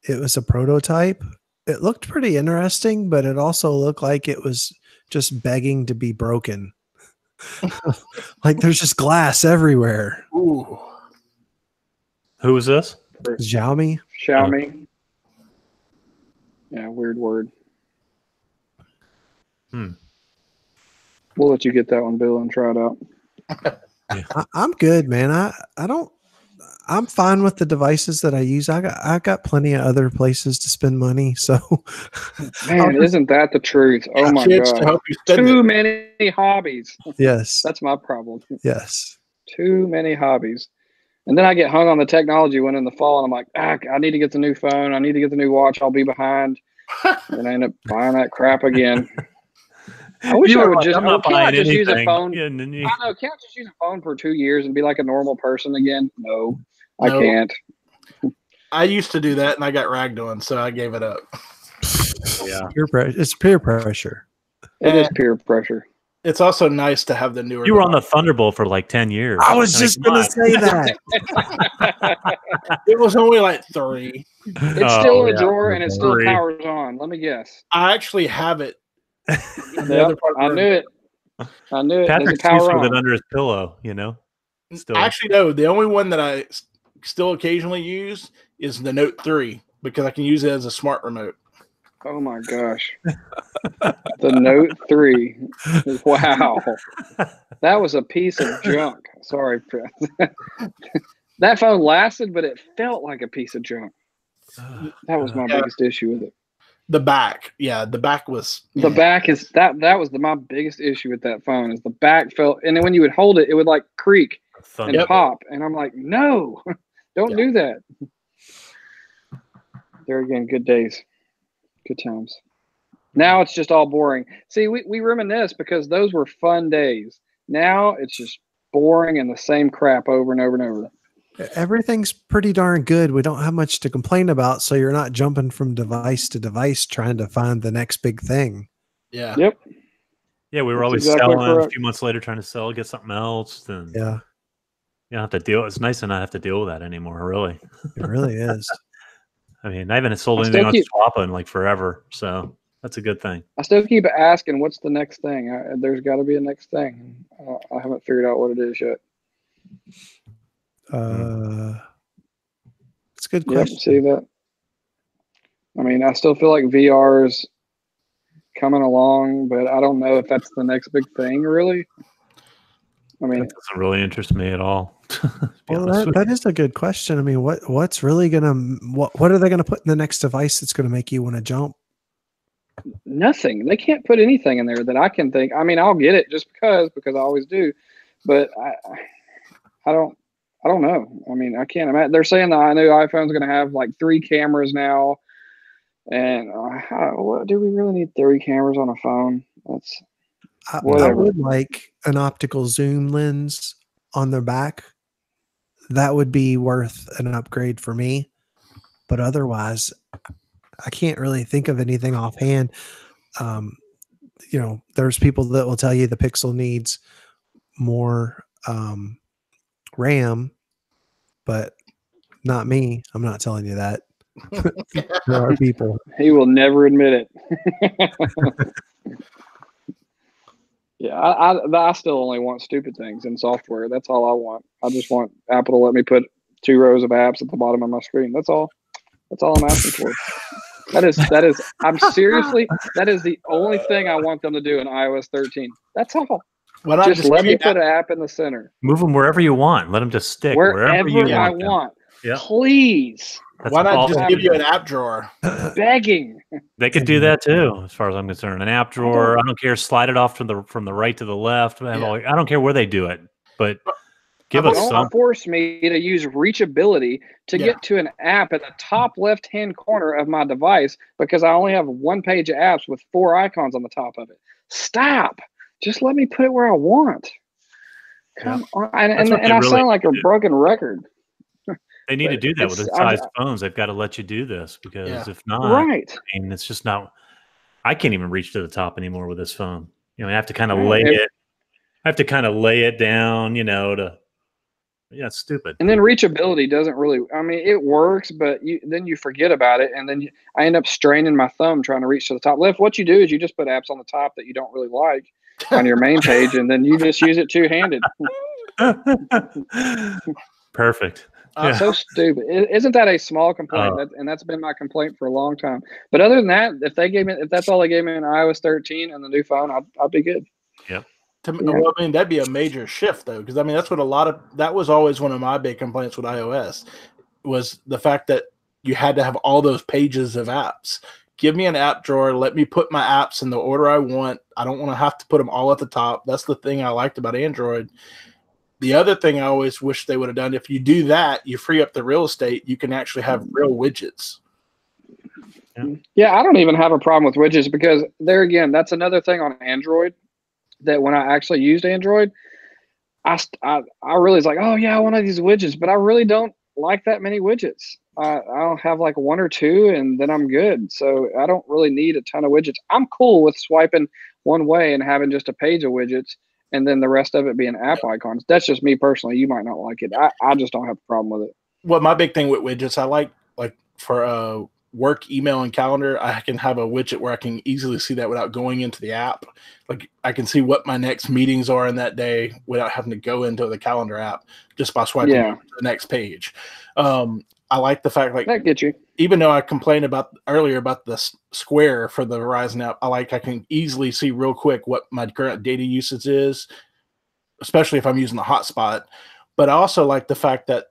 It was a prototype. It looked pretty interesting, but it also looked like it was just begging to be broken. Like there's just glass everywhere. Ooh. Who was this? Xiaomi. Xiaomi. Yeah, weird word. Hmm. We'll let you get that one, Bill, and try it out. I'm good, man. I'm fine with the devices that I use. I got plenty of other places to spend money. So Man, isn't that the truth? Oh my Kids to god. help you spend Too it. many hobbies. yes, That's my problem. yes. Too many hobbies. And then I get hung on the technology when in the fall, and I'm like, I need to get the new phone. I need to get the new watch. I'll be behind. And I end up buying that crap again. I wish I would just. I'm not buying anything. Use a phone. I know. Can't I just use a phone for 2 years and be like a normal person again? No, I can't. I used to do that, and I got ragged on, so I gave it up. Yeah, it's peer pressure. It is peer pressure. It's also nice to have the newer. You were on the Thunderbolt for like 10 years. I was just going to say that. It was only like 3. It's still in a drawer, and it still powers on. Let me guess. I actually have it. Yep, I knew it. Patrick sleeps with it under his pillow, you know? Still. Actually, no. The only one that I still occasionally use is the Note 3 because I can use it as a smart remote. Oh my gosh. The Note 3. Wow. That was a piece of junk. Sorry. That phone lasted, but it felt like a piece of junk. That was my biggest issue with it. The back. Yeah, the back was. The back is that was my biggest issue with that phone is the back felt, and then when you would hold it, it would like creak and pop. And I'm like, no, don't do that. There again, good days. Good times. Now it's just all boring. See, we reminisce because those were fun days. Now it's just boring and the same crap over and over and over. Everything's pretty darn good. We don't have much to complain about, so you're not jumping from device to device trying to find the next big thing. Yeah. Yep. Yeah, we were always selling. A few months later, trying to sell, get something else. Then yeah, you don't have to deal. It's nice to not have to deal with that anymore. Really, it really is. I mean, I haven't sold anything on Swappa in like forever, so that's a good thing. I still keep asking, what's the next thing? There's got to be a next thing. I haven't figured out what it is yet. It's a good question. See that? I mean, I still feel like VR is coming along, but I don't know if that's the next big thing, really. I mean, that doesn't really interest me at all. Well, that is a good question. I mean, what's really what are they gonna put in the next device that's gonna make you want to jump? Nothing. They can't put anything in there that I can think. I mean, I'll get it just because I always do, but I don't know. I mean, I can't imagine. They're saying the new iPhone's going to have like 3 cameras now, and what do we really need 3 cameras on a phone? That's I would like an optical zoom lens on their back. That would be worth an upgrade for me, but otherwise, I can't really think of anything offhand. There's people that will tell you the Pixel needs more RAM, but not me. I'm not telling you that. There are people. He will never admit it. Yeah, I still only want stupid things in software. That's all I want. I just want Apple to let me put 2 rows of apps at the bottom of my screen. That's all. That's all I'm asking for. That is. I'm seriously. That is the only thing I want them to do in iOS 13. That's all. Just let me put an app in the center. Move them wherever you want. Let them just stick wherever you want. Yeah. Please. Why not just give you an app drawer? Begging. They could do that too, as far as I'm concerned. An app drawer. I don't care. Slide it off from the right to the left. I don't care where they do it, but give us some. Don't force me to use reachability to get to an app at the top left-hand corner of my device because I only have 1 page of apps with 4 icons on the top of it. Stop. Just let me put it where I want. Come on. And I sound like a broken record. They need to do that with the size phones. They've got to let you do this because if not, I mean, it's just not. I can't even reach to the top anymore with this phone. I have to kind of lay it. I have to kind of lay it down. It's stupid. And then reachability doesn't really. I mean, it works, but then you forget about it, and then I end up straining my thumb trying to reach to the top left. What you do is you just put apps on the top that you don't really like on your main page, and then you just use it 2-handed. Perfect. So stupid. Isn't that a small complaint? And that's been my complaint for a long time. But other than that, if that's all they gave me in iOS 13 and the new phone, I'd be good. Yep. Well, I mean, that'd be a major shift though, because I mean that's what that was always one of my big complaints with iOS was the fact that you had to have all those pages of apps. Give me an app drawer. Let me put my apps in the order I want. I don't want to have to put them all at the top. That's the thing I liked about Android. The other thing I always wish they would have done, if you do that, you free up the real estate. You can actually have real widgets. Yeah, I don't even have a problem with widgets because there again, that's another thing on Android that when I actually used Android, I really was like, oh yeah, I want these widgets, but I really don't like that many widgets. I'll have like one or two and then I'm good. So I don't really need a ton of widgets. I'm cool with swiping one way and having just a page of widgets and then the rest of it being app icons. That's just me personally. You might not like it. I just don't have a problem with it. Well, my big thing with widgets, I like for work, email, and calendar, I can have a widget where I can easily see that without going into the app. Like I can see what my next meetings are in that day without having to go into the calendar app just by swiping to the next page. I like the fact that gets you. Even though I complained earlier about the square for the Verizon app, I can easily see real quick what my current data usage is, especially if I'm using the hotspot. But I also like the fact that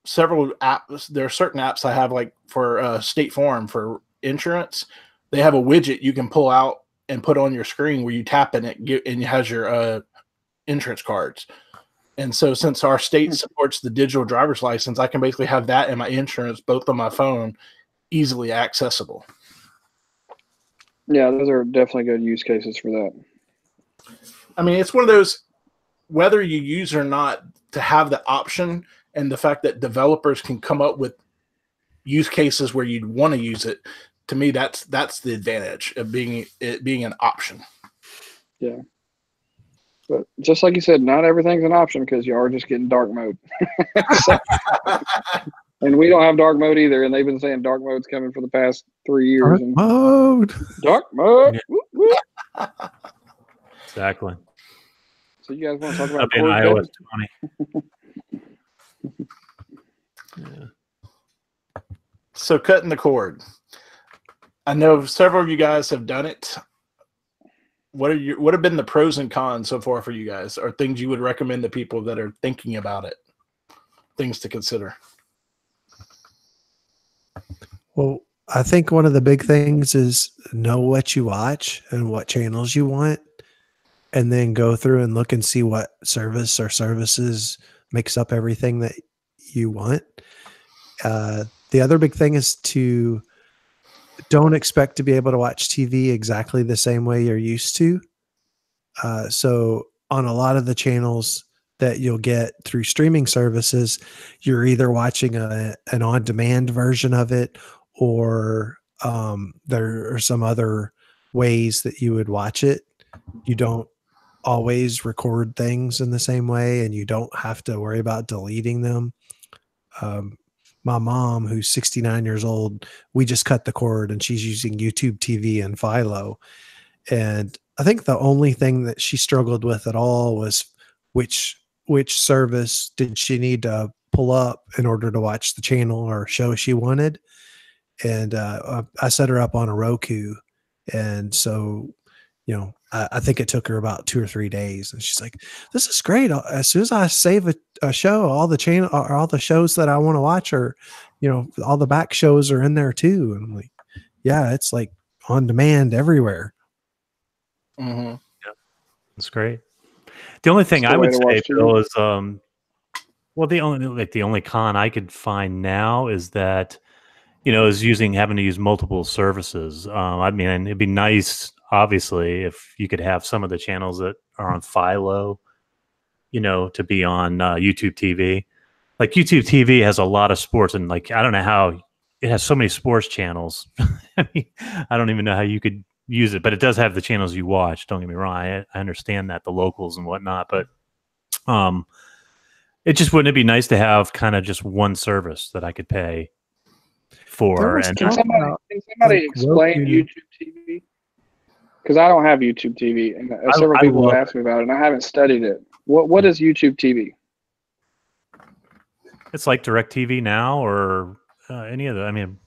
several apps, there are certain apps I have, like for State Farm for insurance, they have a widget you can pull out and put on your screen where you tap in it and it has your insurance cards. And so since our state supports the digital driver's license, I can basically have that and my insurance both on my phone, easily accessible. Yeah, those are definitely good use cases for that. I mean, it's one of those, whether you use it or not, to have the option and the fact that developers can come up with use cases where you'd want to use it. To me, that's the advantage of being an option. Yeah. But just like you said, not everything's an option because you are just getting dark mode. And we don't have dark mode either. And they've been saying dark mode's coming for the past 3 years. Dark mode. Yeah. Exactly. So you guys want to talk about in iOS 20? Yeah. So cutting the cord. I know several of you guys have done it. What have been the pros and cons so far for you guys, or things you would recommend to people that are thinking about it? Things to consider. Well, I think one of the big things is know what you watch and what channels you want, and then go through and look and see what service or services makes up everything that you want. The other big thing is to don't expect to be able to watch TV exactly the same way you're used to. So on a lot of the channels that you'll get through streaming services, you're either watching an on-demand version of it, or there are some other ways that you would watch it. You don't always record things in the same way, and you don't have to worry about deleting them. My mom, who's 69 years old, we just cut the cord and she's using YouTube TV and Philo. And I think the only thing that she struggled with at all was which service did she need to pull up in order to watch the channel or show she wanted. And I set her up on a Roku. And so, I think it took her about 2 or 3 days, and she's like, "This is great. As soon as I save a show, all the shows that I want to watch are, all the back shows are in there too." And I'm like, "Yeah, it's like on demand everywhere." Mm-hmm. Yeah, that's great. The only thing I would say, Bill, is the only con I could find now is that is having to use multiple services. I mean, it'd be nice, obviously, if you could have some of the channels that are on Philo, to be on YouTube TV. Like YouTube TV has a lot of sports, and I don't know how it has so many sports channels. I mean, I don't even know how you could use it, but it does have the channels you watch. Don't get me wrong. I understand that, the locals and whatnot, but it just wouldn't it be nice to have kind of just one service that I could pay for? And can somebody explain YouTube TV? Because I don't have YouTube TV, and several people have asked me about it, and I haven't studied it. What is YouTube TV? It's like DirecTV Now or any of the. I mean,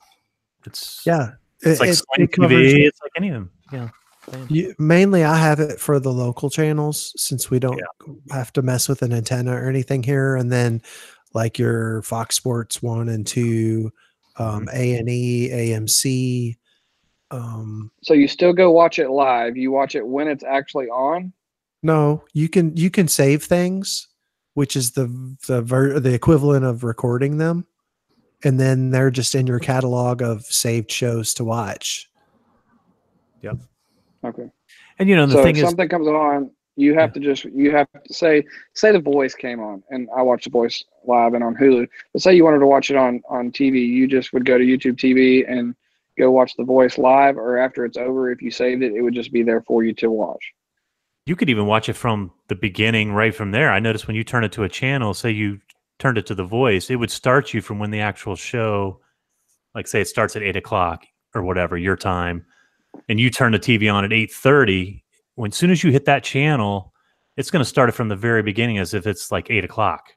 it's like Sling TV. It's like any of them. Yeah. Mainly, I have it for the local channels since we don't have to mess with an antenna or anything here, and then like your Fox Sports 1 and 2, A&E, AMC. So you still go watch it live? You watch it when it's actually on? No, you can save things, which is the equivalent of recording them. and then they're just in your catalog of saved shows to watch. Yep. Okay. And the so thing if is, something comes on, you have to say The Voice came on, and I watched The Voice live and on Hulu. But say you wanted to watch it on TV, you just would go to YouTube TV and go watch The Voice live, or after it's over, if you saved it, it would just be there for you to watch. You could even watch it from the beginning, right from there. I noticed when you turn it to a channel, say you turned it to The Voice, it would start you from when the actual show, like say it starts at 8 o'clock or whatever, your time, and you turn the TV on at 8:30. As soon as you hit that channel, it's going to start it from the very beginning as if it's like 8 o'clock.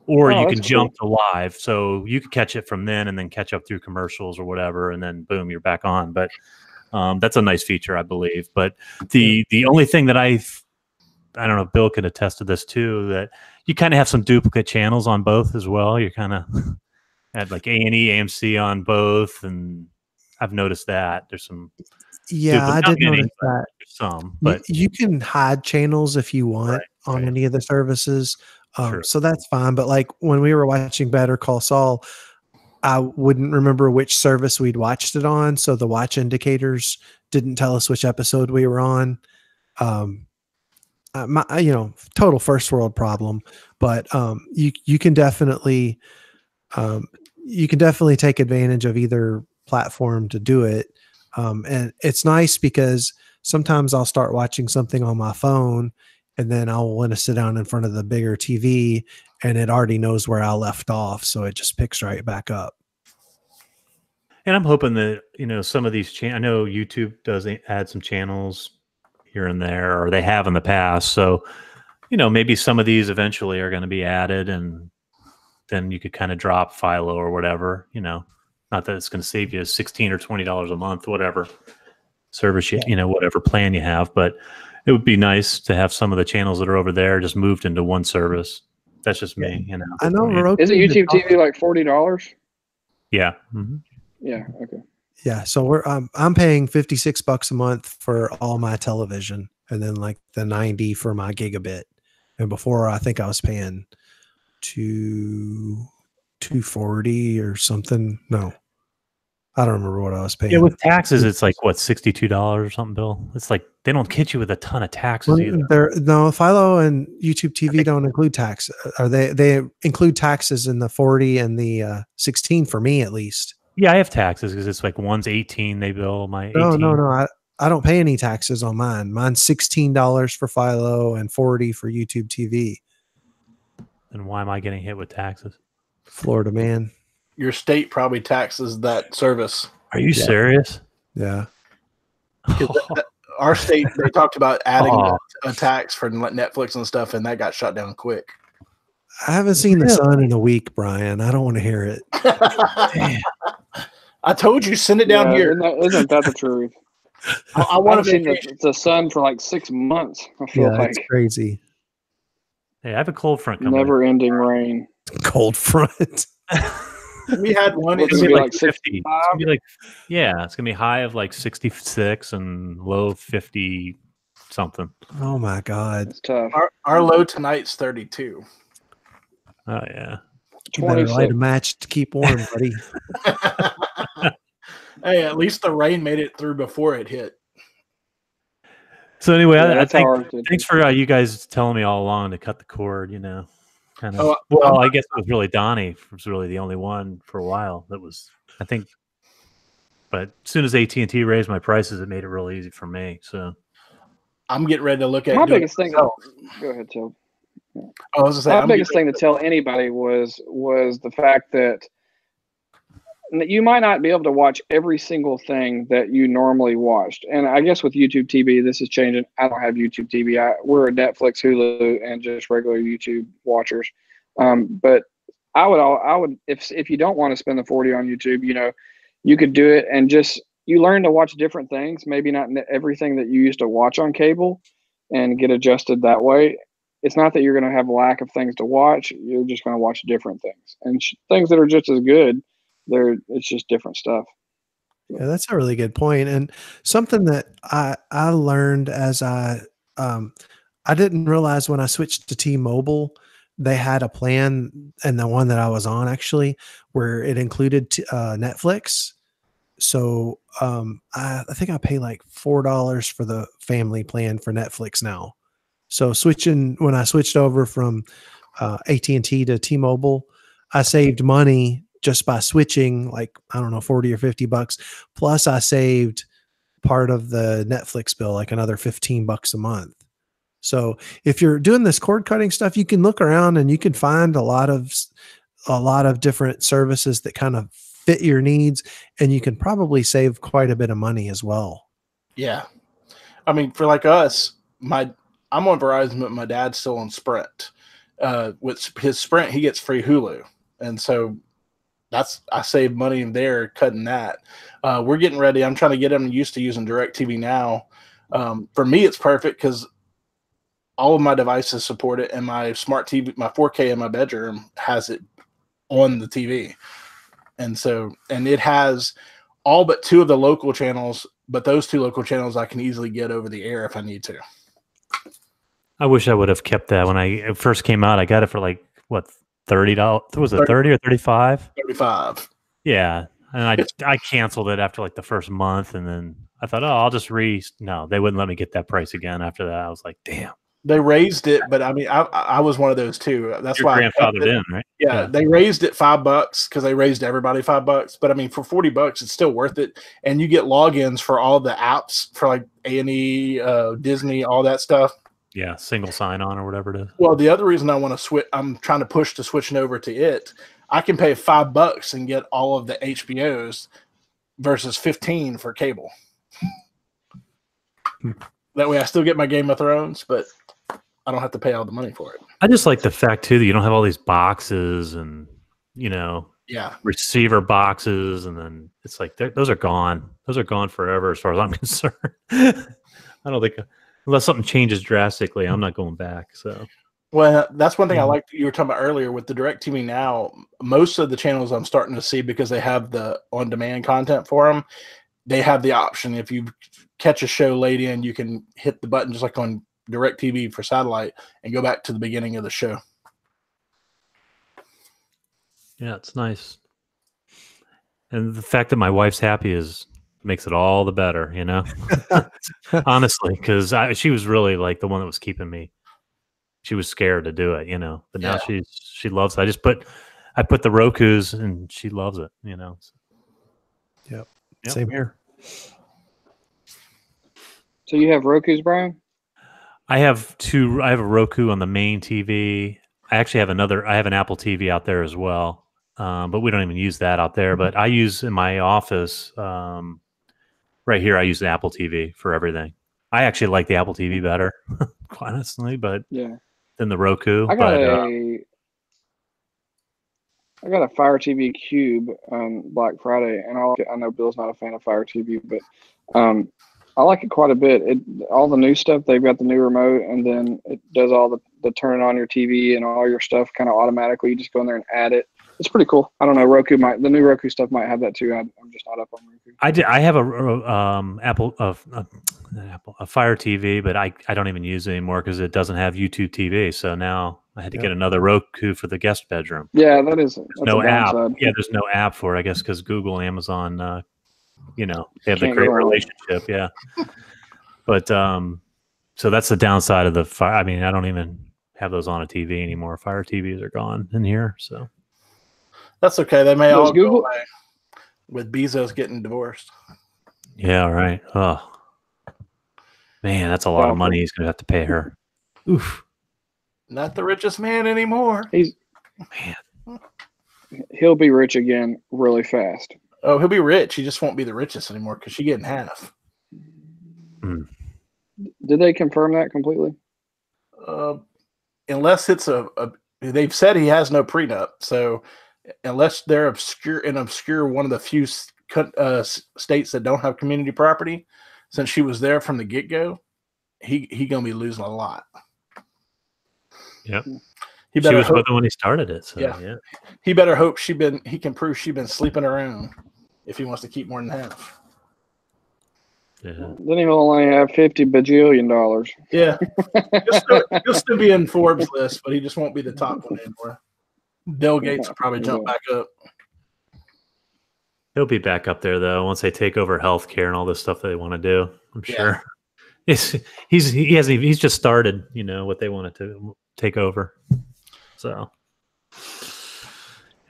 Or you can jump to live. So you could catch it from then and then catch up through commercials or whatever, and then boom, you're back on. But that's a nice feature, I believe. But the only thing that I don't know, Bill could attest to this too, that you kind of have some duplicate channels on both as well. You're kind of had like A&E, AMC on both, and I've noticed that there's some. Yeah, I did notice that. Some, but you can hide channels if you want on any of the services. So that's fine. But like when we were watching Better Call Saul, I wouldn't remember which service we'd watched it on. So the watch indicators didn't tell us which episode we were on. Total first world problem, but you can definitely take advantage of either platform to do it. And it's nice because sometimes I'll start watching something on my phone and then I'll want to sit down in front of the bigger TV and it already knows where I left off. So it just picks right back up. And I'm hoping that, some of these I know YouTube does add some channels here and there, or they have in the past. So, maybe some of these eventually are going to be added, and then you could kind of drop Philo or whatever, not that it's going to save you $16 or $20 a month, whatever service whatever plan you have, but it would be nice to have some of the channels that are over there just moved into one service. That's just me, I know. Is it YouTube TV like $40? Yeah. Mm-hmm. Yeah. Okay. Yeah. So I'm paying $56 a month for all my television, and then like the 90 for my gigabit. And before, I think I was paying $240 or something. No, I don't remember what I was paying. Yeah, with taxes, it's like what, $62 or something, Bill? It's like they don't hit you with a ton of taxes either. No, Philo and YouTube TV don't include tax. Or they include taxes in the 40 and the 16 for me at least. Yeah, I have taxes because it's like one's 18. They bill my 18. No. I don't pay any taxes on mine. Mine's $16 for Philo and $40 for YouTube TV. And why am I getting hit with taxes? Florida man. Your state probably taxes that service. Are you serious? Yeah. Our state, they talked about adding a tax for Netflix and stuff, and that got shut down quick. I haven't seen the sun in a week, Brian. I don't want to hear it. I told you, send it down here. Isn't that the truth? I want to see the sun for like 6 months. I feel like it's crazy. Hey, I have a cold front coming. Never-ending rain. Cold front. We had one. It's gonna be like 50. It's gonna be like, it's gonna be high of like 66 and low 50 something. Oh my God, it's tough. Our low tonight's 32. Oh yeah. You better light a match to keep warm, buddy. Hey, at least the rain made it through before it hit. So anyway, I think thanks for you guys telling me all along to cut the cord. Kind of. I guess it was really Donnie was really the only one for a while that was. I think, but as soon as AT&T raised my prices, it made it real easy for me. So I'm getting ready to look at my biggest thing. Go ahead, Tim. My biggest thing to tell anybody was the fact that you might not be able to watch every single thing that you normally watched. And I guess with YouTube TV, this is changing. I don't have YouTube TV. We're a Netflix, Hulu, and just regular YouTube watchers. But I would, if you don't want to spend the 40 on YouTube, you could do it and you learn to watch different things. Maybe not everything that you used to watch on cable, and get adjusted that way. It's not that you're going to have a lack of things to watch. You're just going to watch different things and things that are just as good. It's just different stuff. Yeah, that's a really good point. And something that I learned as I didn't realize when I switched to T-Mobile they had a plan, and the one that I was on actually, where it included Netflix. So I think I pay like $4 for the family plan for Netflix now. So when I switched over from AT&T to T-Mobile, I saved money just by switching, like, I don't know, 40 or $50. Plus I saved part of the Netflix bill, like another $15 a month. So if you're doing this cord cutting stuff, you can look around and you can find a lot of different services that kind of fit your needs, and you can probably save quite a bit of money as well. Yeah. I mean, for like us, I'm on Verizon, but my dad's still on Sprint. With his Sprint, he gets free Hulu. And so I save money there cutting that. We're getting ready. I'm trying to get him used to using DirecTV now. For me, it's perfect because all of my devices support it, and my smart TV, my 4K in my bedroom has it on the TV. And it has all but 2 of the local channels, but those 2 local channels I can easily get over the air if I need to. I wish I would have kept that when it first came out. I got it for like what, $30? Was it 30 or 35? 35. Yeah, and I canceled it after like the first month, and then I thought, I'll just no, they wouldn't let me get that price again after that. I was like, damn. They raised it, but I mean, I was one of those too. That's You're why grandfathered in, right? Yeah, they raised it $5 because they raised everybody $5. But I mean, for $40, it's still worth it, and you get logins for all the apps for like A&E, Disney, all that stuff. Yeah, single sign-on or whatever it is. Well, the other reason I want to switch, I'm trying to push to switching over to it. I can pay $5 and get all of the HBOs versus $15 for cable. That way, I still get my Game of Thrones, but I don't have to pay all the money for it. I just like the fact too that you don't have all these boxes and receiver boxes, and then it's like those are gone. Those are gone forever, as far as I'm concerned. I don't think unless something changes drastically, I'm not going back. So, well, that's one thing I liked you were talking about earlier with the DirecTV Now. Most of the channels I'm starting to see, because they have the on-demand content for them, they have the option. If you catch a show late in, you can hit the button just like on DirecTV for satellite and go back to the beginning of the show. Yeah, it's nice. And the fact that my wife's happy makes it all the better, you know. Honestly, because she was really like the one that was keeping me. She was scared to do it, you know. But now she loves it. I put the Rokus and she loves it, you know. Yep. Same here. So you have Rokus, Brian? I have 2. I have a Roku on the main TV. I actually have I have an Apple TV out there as well, but we don't even use that out there. But I use in my office right here. I use the Apple TV for everything. I actually like the Apple TV better, quite honestly, than the Roku. I got a Fire TV Cube on Black Friday, and I know Bill's not a fan of Fire TV, but I like it quite a bit. All the new stuff, they've got the new remote, and then it does all the turn on your TV and all your stuff kind of automatically. You just go in there and add it. It's pretty cool. I don't know. The new Roku stuff might have that too. I'm just not up on Roku. I have a Fire TV, but I don't even use it anymore because it doesn't have YouTube TV. So now I had to get another Roku for the guest bedroom. Yeah, that's no app. downside. Yeah, there's no app for it, I guess, because Google and Amazon, they have the great relationship. Yeah. But so that's the downside of the Fire. I mean, I don't even have those on a TV anymore. Fire TVs are gone in here. So that's okay. They may all go away with Bezos getting divorced. Yeah, right. Oh, man, that's a lot of money he's going to have to pay her. Oof. Not the richest man anymore. He'll be rich again really fast. Oh, he'll be rich. He just won't be the richest anymore because she's getting half. Did they confirm that completely? Unless it's they've said he has no prenup. So unless they're obscure one of the few states that don't have community property, since she was there from the get-go, he gonna be losing a lot. Yep. She was with him when he started it. So yeah. He better hope he can prove she's been sleeping around if he wants to keep more than half. Then he'll only have $50 bajillion. Yeah, he'll still be in Forbes list, but he just won't be the top one anymore. Bill Gates will probably jump back up. He'll be back up there though once they take over healthcare and all this stuff that they want to do. I'm sure. He's just started. What they wanted to take over. So.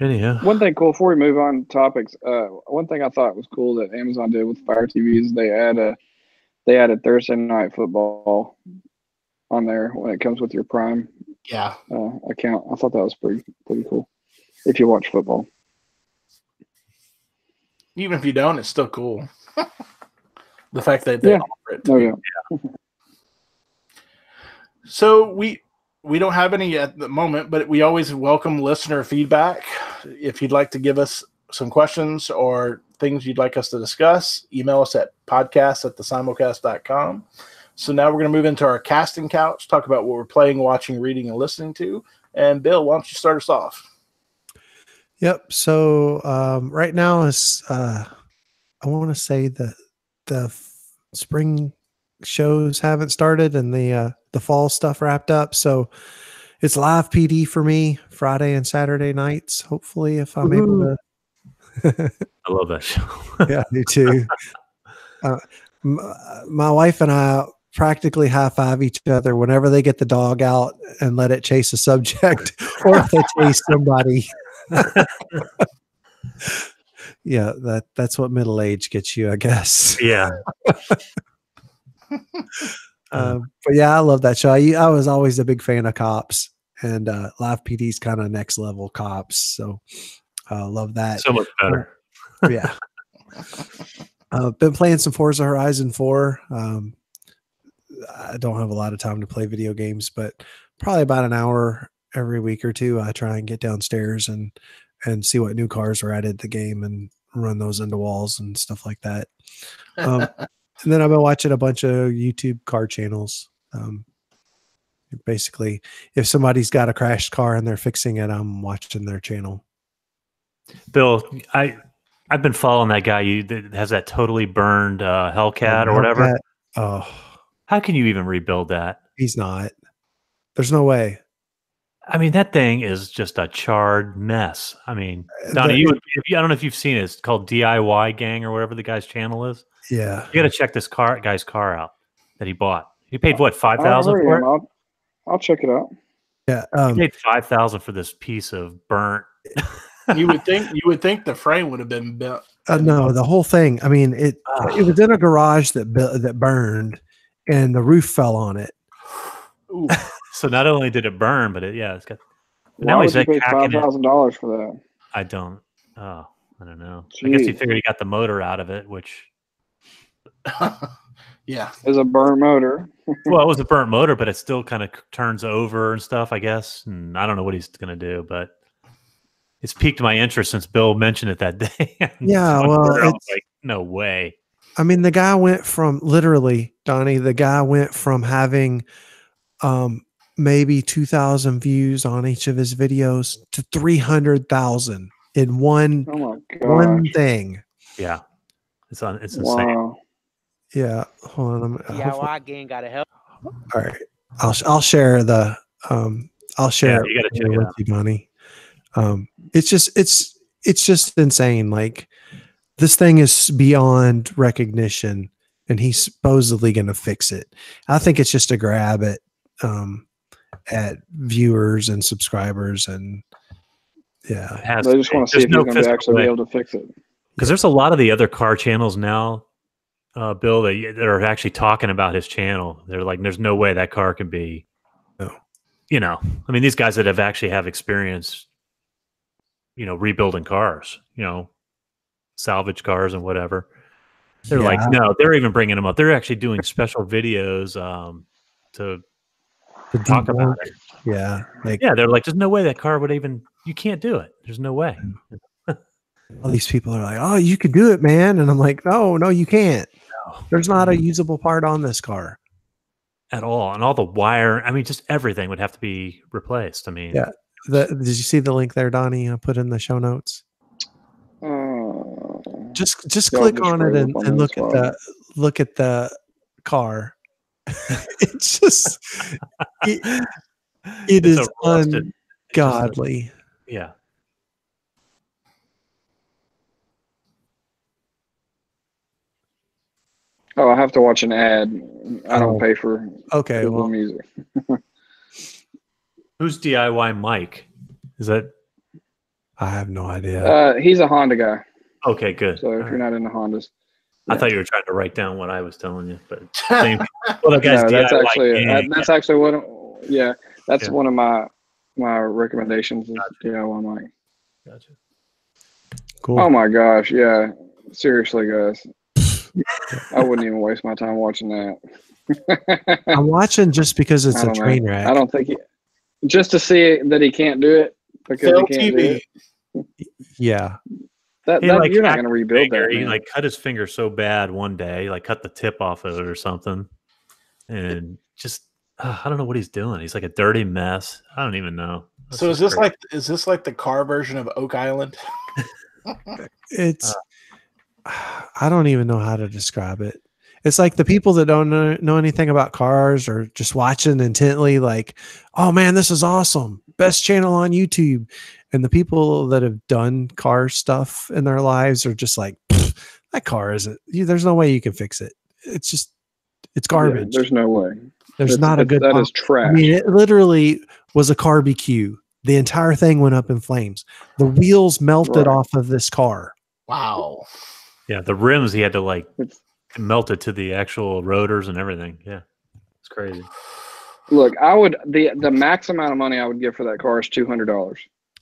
Anyhow, one thing cool before we move on to topics. One thing I thought was cool that Amazon did with Fire TV is they added Thursday Night Football on there when it comes with your Prime account. I thought that was pretty cool. If you watch football, even if you don't, it's still cool. The fact that they offer it. Oh yeah. So we don't have any at the moment, but we always welcome listener feedback. If you'd like to give us some questions or things you'd like us to discuss, email us at podcast@thesimulcast.com. So now we're going to move into our casting couch, talk about what we're playing, watching, reading, and listening to. And Bill, why don't you start us off? Yep. So right now is I want to say the spring shows haven't started and the fall stuff wrapped up. So it's live PD for me Friday and Saturday nights. Hopefully, if I'm able to. I love that show. Yeah, me too. My wife and I practically high five each other whenever they get the dog out and let it chase a subject, or if they chase somebody. Yeah, that's what middle age gets you, I guess. Yeah. But yeah, I love that show. I was always a big fan of Cops, and live PD's kind of next level Cops. So I love that. So much better. Yeah. Been playing some Forza Horizon 4. I don't have a lot of time to play video games, but probably about an hour every week or two. I try and get downstairs and see what new cars are added to the game and run those into walls and stuff like that. And then I've been watching a bunch of YouTube car channels. Basically, if somebody's got a crashed car and they're fixing it, I'm watching their channel. Bill, I've been following that guy that has that totally burned Hellcat or whatever. Oh, how can you even rebuild that? He's not. There's no way. I mean, that thing is just a charred mess. I mean, Donnie, I don't know if you've seen it. It's called DIY Gang or whatever the guy's channel is. Yeah, you got to check this guy's car out that he bought. He paid what, $5,000 for it? I'll check it out. Yeah, he paid $5,000 for this piece of burnt. You would think the frame would have been built. No, the whole thing. I mean, it was in a garage that burned, and the roof fell on it. Ooh. So not only did it burn, but it's got. Now he's like $5,000 for that. I don't know. Jeez. I guess he figured he got the motor out of it, which. Yeah, it's a burnt motor. Well, it was a burnt motor, but it still kind of turns over and stuff, I guess. And I don't know what he's going to do, but it's piqued my interest since Bill mentioned it that day. Yeah, well, I was like, no way. I mean, the guy went from literally, Donnie. The guy went from having maybe 2,000 views on each of his videos to 300,000 in one thing. Yeah, it's insane. Wow. Yeah, hold on. DIY gang gotta help. All right, I'll share the I'll share you gotta check it with out. you, Donnie. It's just insane. Like, this thing is beyond recognition, and he's supposedly going to fix it. I think it's just a grab at viewers and subscribers, and yeah, they just want to see if he's going to actually be able to fix it. Because there's a lot of the other car channels now, Bill, that are actually talking about his channel. They're like, there's no way that car can be. No. I mean, these guys that actually have experience, rebuilding cars, salvage cars and whatever. They're like, no, they're even bringing them up. They're actually doing special videos to talk about it. Yeah. They're like, there's no way that car would even, you can't do it. There's no way. All these people are like, oh, you could do it, man. And I'm like, no, you can't. No. There's not a usable part on this car. At all. And all the wire, I mean, just everything would have to be replaced. I mean, yeah. Did you see the link there, Donnie? I put in the show notes. Just click on it and look look at the car. It's just it is ungodly. Yeah. Oh, I have to watch an ad. I don't pay for Google Music. Who's DIY Mike? Is that? I have no idea. He's a Honda guy. Okay, good. So if you're not into Hondas, I thought you were trying to write down what I was telling you, but same. Well, the guy's no, DIY that's actually what. Yeah, that's one of my recommendations. Is DIY Mike. Gotcha. Cool. Oh my gosh, yeah. Seriously, guys. I wouldn't even waste my time watching that. I'm watching just because it's a train wreck. I don't think just to see that he can't do it because he can't do it. Yeah. That you're not going to rebuild that. He like cut his finger so bad one day, like cut the tip off of it or something, and just I don't know what he's doing. He's like a dirty mess. I don't even know. So is this like the car version of Oak Island? It's I don't even know how to describe it. It's like the people that don't know anything about cars or just watching intently like, oh man, this is awesome. Best channel on YouTube. And the people that have done car stuff in their lives are just like, that car isn't, there's no way you can fix it. It's garbage. Yeah, there's no way. There's not a good. That is trash. I mean, it literally was a barbecue. The entire thing went up in flames. The wheels melted off of this car. Wow. Yeah, the rims he had to like melt it to the actual rotors and everything. Yeah, it's crazy. Look, I would the max amount of money I would give for that car is $200.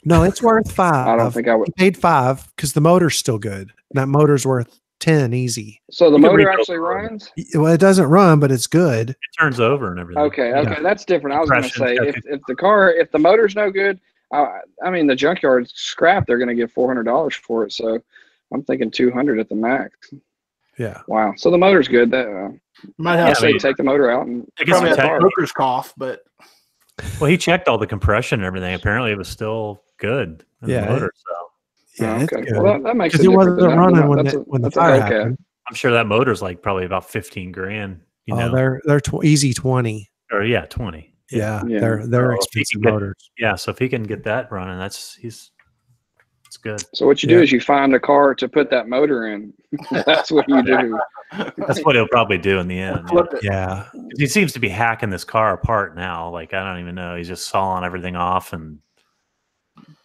No, it's worth $5. I don't think I would. He paid $5 because the motor's still good. That motor's worth $10 easy. So the motor actually runs? Well, it doesn't run, but it's good. It turns over and everything. Okay, that's different. I was going to say if the motor's no good, I mean the junkyard scrap, they're going to get $400 for it. So I'm thinking $200 at the max. Yeah. Wow. So the motor's good. That might have to take the motor out and probably have a broker's cough, but well, he checked all the compression and everything. Apparently, it was still good. In the motor, so yeah. Okay. Well, that makes it wasn't running when the fire happened. I'm sure that motor's like probably about $15,000. You know, they're easy 20. Or 20. Yeah. They're expensive motors. Yeah. So if he can get that running, it's good. So what you do is you find a car to put that motor in. That's what you do. That's what he'll probably do in the end. Yeah. He seems to be hacking this car apart now. Like, I don't even know. He's just sawing everything off and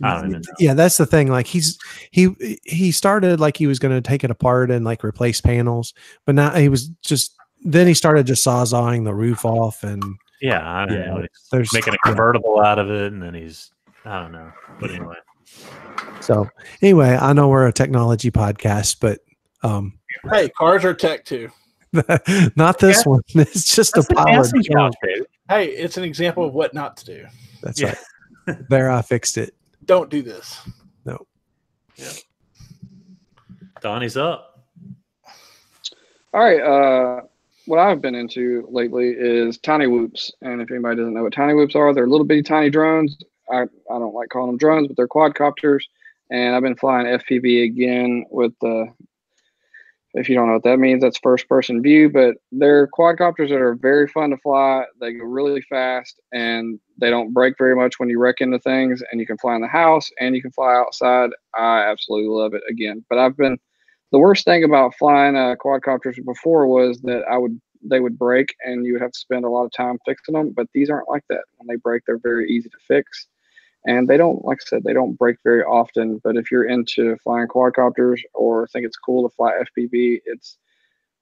I don't even know. Yeah, that's the thing. Like he started like he was going to take it apart and like replace panels, but now then he started just sawzawing the roof off and I don't know. He's making a convertible out of it, and then I don't know. But anyway. So anyway, I know we're a technology podcast, but hey, cars are tech too. Not this one. It's just a powered car. Hey, it's an example of what not to do. That's right. There, I fixed it. Don't do this. No. Yeah. Donnie's up. All right. What I've been into lately is tiny whoops. And if anybody doesn't know what tiny whoops are, they're little bitty tiny drones. I don't like calling them drones, but they're quadcopters. And I've been flying FPV again with if you don't know what that means, that's first person view, but they're quadcopters that are very fun to fly. They go really fast and they don't break very much when you wreck into things, and you can fly in the house and you can fly outside. I absolutely love it again. But the worst thing about flying quadcopters before was that they would break and you would have to spend a lot of time fixing them, but these aren't like that. When they break, they're very easy to fix. And they don't, like I said, they don't break very often. But if you're into flying quadcopters or think it's cool to fly FPV, it's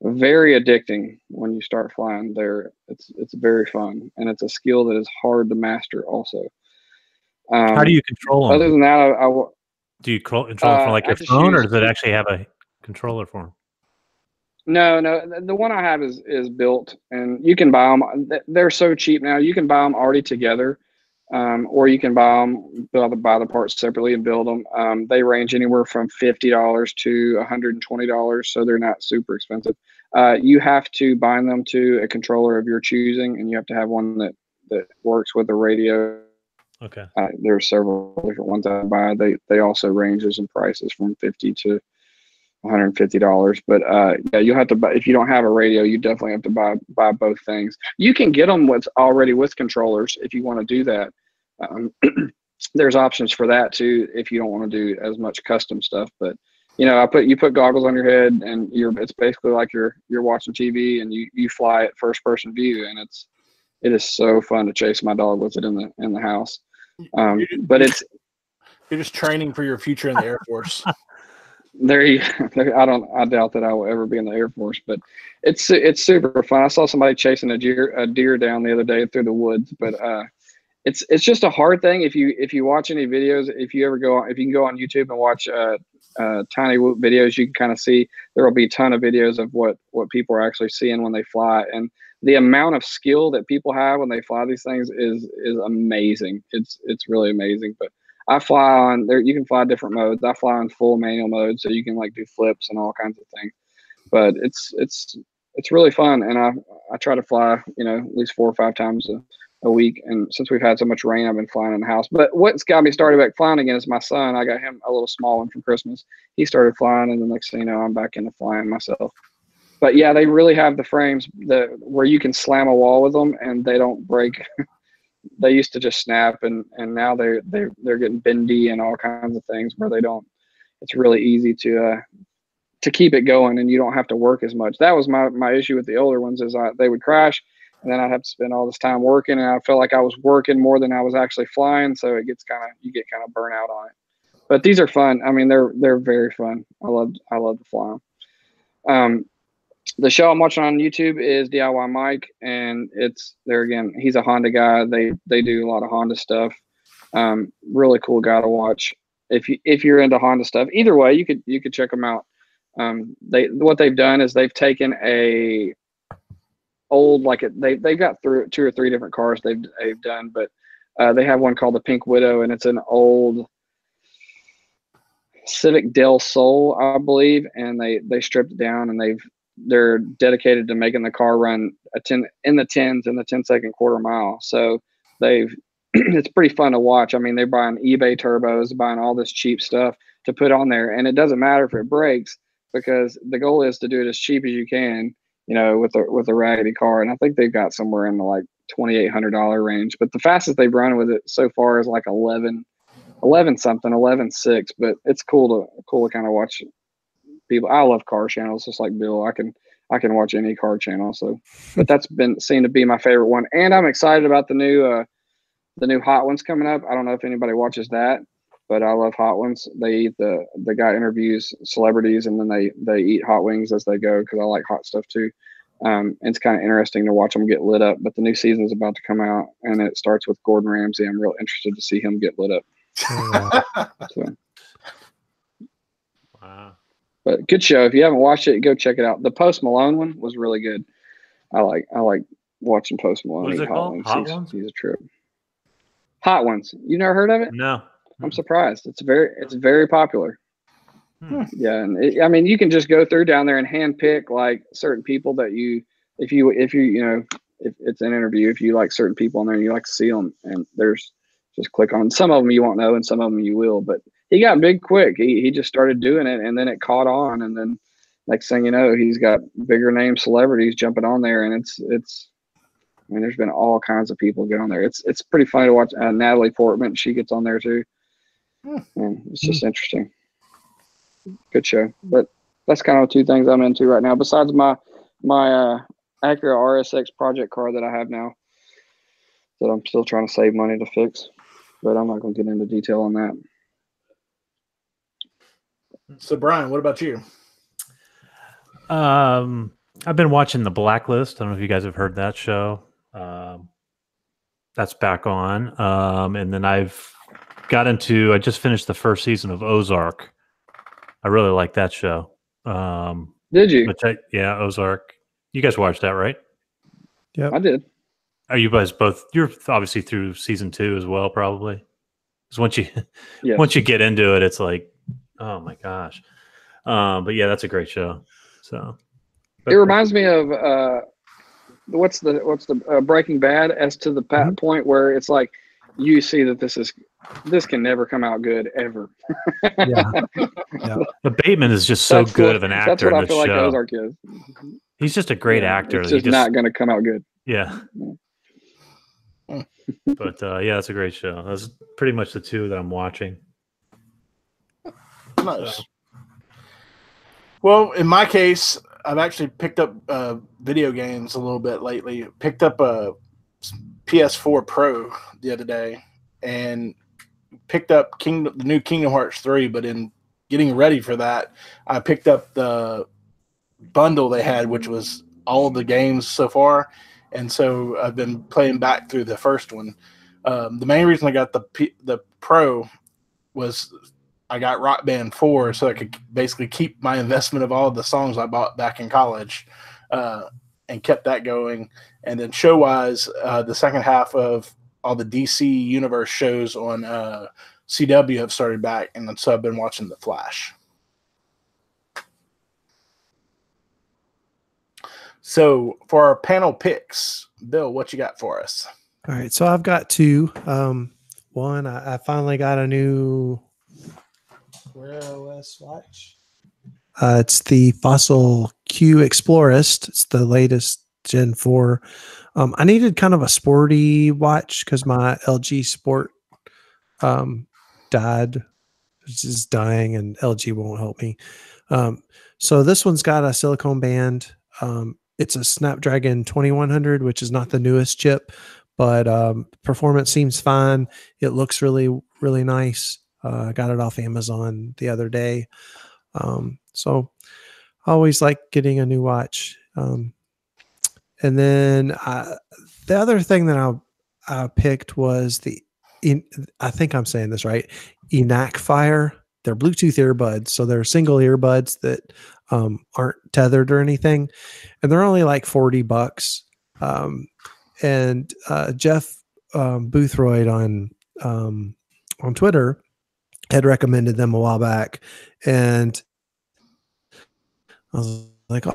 very addicting when you start flying there. It's very fun, and it's a skill that is hard to master also. How do you control them? Other than that, do you control them from like your phone, or does it actually have a controller for them? No. The one I have is built, and you can buy them. They're so cheap now. You can buy them already together. Or you can buy the parts separately and build them. They range anywhere from $50 to $120, so they're not super expensive. You have to bind them to a controller of your choosing, and you have to have one that works with the radio. Okay. There are several different ones I buy. They also ranges in prices from $50 to $150. But yeah, you'll have to buy, if you don't have a radio, you definitely have to buy both things. You can get them with controllers if you want to do that. There's options for that too if you don't want to do as much custom stuff. But you put goggles on your head and it's basically like you're watching TV, and you fly at first person view, and it is so fun to chase my dog with it in the house. But you're just training for your future in the Air Force. I doubt that I will ever be in the Air Force, but it's super fun. I saw somebody chasing a deer down the other day through the woods, but it's just a hard thing. If you watch any videos, if you can go on YouTube and watch Tiny Whoop videos, you can kind of see there will be a ton of videos of what people are actually seeing when they fly, and the amount of skill that people have when they fly these things is amazing. It's really amazing. But I fly on there. You can fly different modes. I fly on full manual mode, so you can like do flips and all kinds of things. But it's really fun, and I try to fly at least 4 or 5 times a week. And since we've had so much rain, I've been flying in the house. But what's got me started back flying again is my son. I got him a little small one for Christmas. He started flying, and the next thing you know, I'm back into flying myself. But yeah, they really have the frames where you can slam a wall with them and they don't break. They used to just snap, and now they're getting bendy and all kinds of things where they don't. It's really easy to keep it going, and you don't have to work as much. That was my issue with the older ones, is they would crash, and then I'd have to spend all this time working, and I felt like I was working more than I was actually flying. So you get kind of burnt out on it. But these are fun. I mean, they're very fun. I love to fly them. The show I'm watching on YouTube is DIY Mike, and he's a Honda guy. They do a lot of Honda stuff. Really cool guy to watch if you're into Honda stuff. Either way, you could check them out. What they've done is they've taken a old, they've got 2 or 3 different cars they've done, but they have one called the Pink Widow, and it's an old Civic Del Sol, I believe, and they stripped it down, and they're dedicated to making the car run in the 10-second quarter mile. So it's pretty fun to watch. I mean, they're buying eBay turbos, buying all this cheap stuff to put on there, and it doesn't matter if it breaks, because the goal is to do it as cheap as you can, with a raggedy car. And I think they've got somewhere in the like $2,800 range, but the fastest they've run with it so far is like 11.6. But it's cool to kind of watch people. I love car channels, just like Bill. I can watch any car channel. So, but that's seemed to be my favorite one, and I'm excited about the new Hot Ones coming up. I don't know if anybody watches that, but I love Hot Ones. The guy interviews celebrities, and then they eat hot wings as they go, because I like hot stuff too. It's kind of interesting to watch them get lit up. But the new season is about to come out, and it starts with Gordon Ramsay. I'm real interested to see him get lit up. So. Wow. But good show. If you haven't watched it, go check it out. The Post Malone one was really good. I like watching Post Malone eat hot wings. He's a trip. Hot Ones. You never heard of it? No. I'm surprised. It's very popular. Yeah, and you can just go through down there and hand pick like certain people that if it's an interview, if you like certain people on there and you like to see them, and just click on some of them you won't know, and some of them you will. But he got big quick. He just started doing it, and then it caught on, and then next thing you know, he's got bigger name celebrities jumping on there, and it's. I mean, there's been all kinds of people get on there. It's pretty funny to watch. Natalie Portman, she gets on there too. And it's just interesting. Good show. But that's kind of 2 things I'm into right now. Besides my Acura RSX project car that I have now, that I'm still trying to save money to fix. But I'm not going to get into detail on that. So, Brian, what about you? I've been watching The Blacklist. I don't know if you guys have heard that show. That's back on. And then I just finished the first season of Ozark. I really like that show. Did you? Yeah, Ozark. You guys watched that, right? Yeah, I did. Are you guys both? You're obviously through season 2 as well, probably. Because once you get into it, it's like, oh my gosh. But yeah, that's a great show. So it reminds me of what's the Breaking Bad, as to the point where it's like you see that this can never come out good ever. Yeah. But Bateman is just so good of an actor. That's what in I feel like show. Ozark is. He's just a great actor. It's just not going to come out good. Yeah. But yeah, it's a great show. That's pretty much the two that I'm watching. Nice. So. Well, in my case, I've actually picked up video games a little bit lately. Picked up a PS4 Pro the other day and picked up the new Kingdom Hearts 3, but in getting ready for that, I picked up the bundle they had, which was all of the games so far. And so I've been playing back through the first one. The main reason I got the Pro was I got Rock Band 4 so I could basically keep my investment of all of the songs I bought back in college and kept that going. And then show-wise, the second half of all the DC Universe shows on CW have started back, and so I've been watching The Flash. So for our panel picks, Bill, what you got for us? All right, so I've got two. One, I finally got a new Wear OS watch. It's the Fossil Q Explorist. It's the latest Gen 4. I needed kind of a sporty watch because my LG Sport died. It's just dying, and LG won't help me. So this one's got a silicone band. It's a Snapdragon 2100, which is not the newest chip, but performance seems fine. It looks really, really nice. I got it off Amazon the other day. So I always like getting a new watch. And then the other thing that I picked was I think I'm saying this right, Enac Fire. They're Bluetooth earbuds. So they're single earbuds that aren't tethered or anything. And they're only like $40. And Jeff Boothroyd on Twitter had recommended them a while back. And I was like,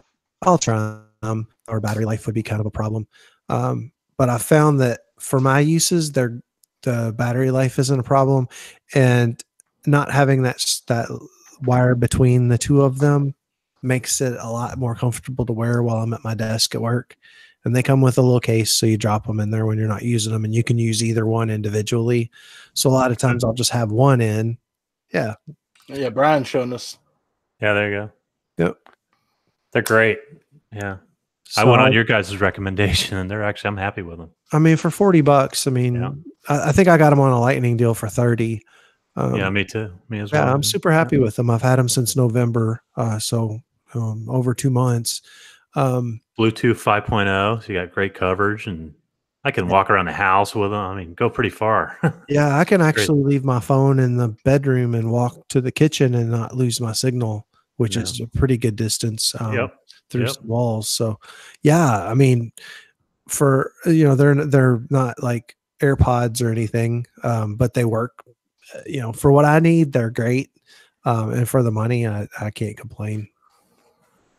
I'll try them. Our battery life would be kind of a problem. But I found that for my uses, the battery life isn't a problem. And not having that wire between the two of them makes it a lot more comfortable to wear while I'm at my desk at work. And they come with a little case, so you drop them in there when you're not using them, and you can use either one individually. So a lot of times I'll just have one in. Yeah. Yeah, Brian's showing us. Yeah, there you go. Yep. They're great. Yeah. So, I went on your guys' recommendation, and I'm happy with them. I mean, for $40, I mean, yeah. I think I got them on a lightning deal for 30. Yeah, me too. Me as well. Yeah, I'm super happy with them. I've had them since November, so over 2 months. Bluetooth 5.0, so you got great coverage, and I can walk around the house with them. I mean, go pretty far. Yeah, I can actually leave my phone in the bedroom and walk to the kitchen and not lose my signal, which is a pretty good distance through some walls. So, yeah, I mean, for they're not like AirPods or anything, but they work. For what I need, they're great, and for the money, I can't complain.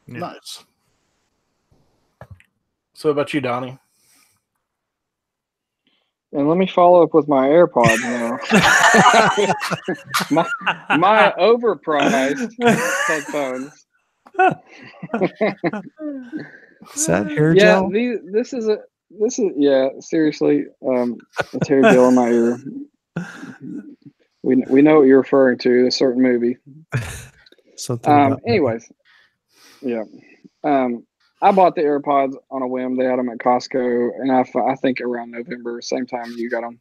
Yeah. Nice. So, what about you, Donnie? And let me follow up with my AirPods now. my overpriced headphones. Is that hair gel? This is seriously, it's hair gel in my ear. We know what you're referring to, a certain movie. Anyways, yeah. I bought the AirPods on a whim. They had them at Costco, and I think around November, same time you got them,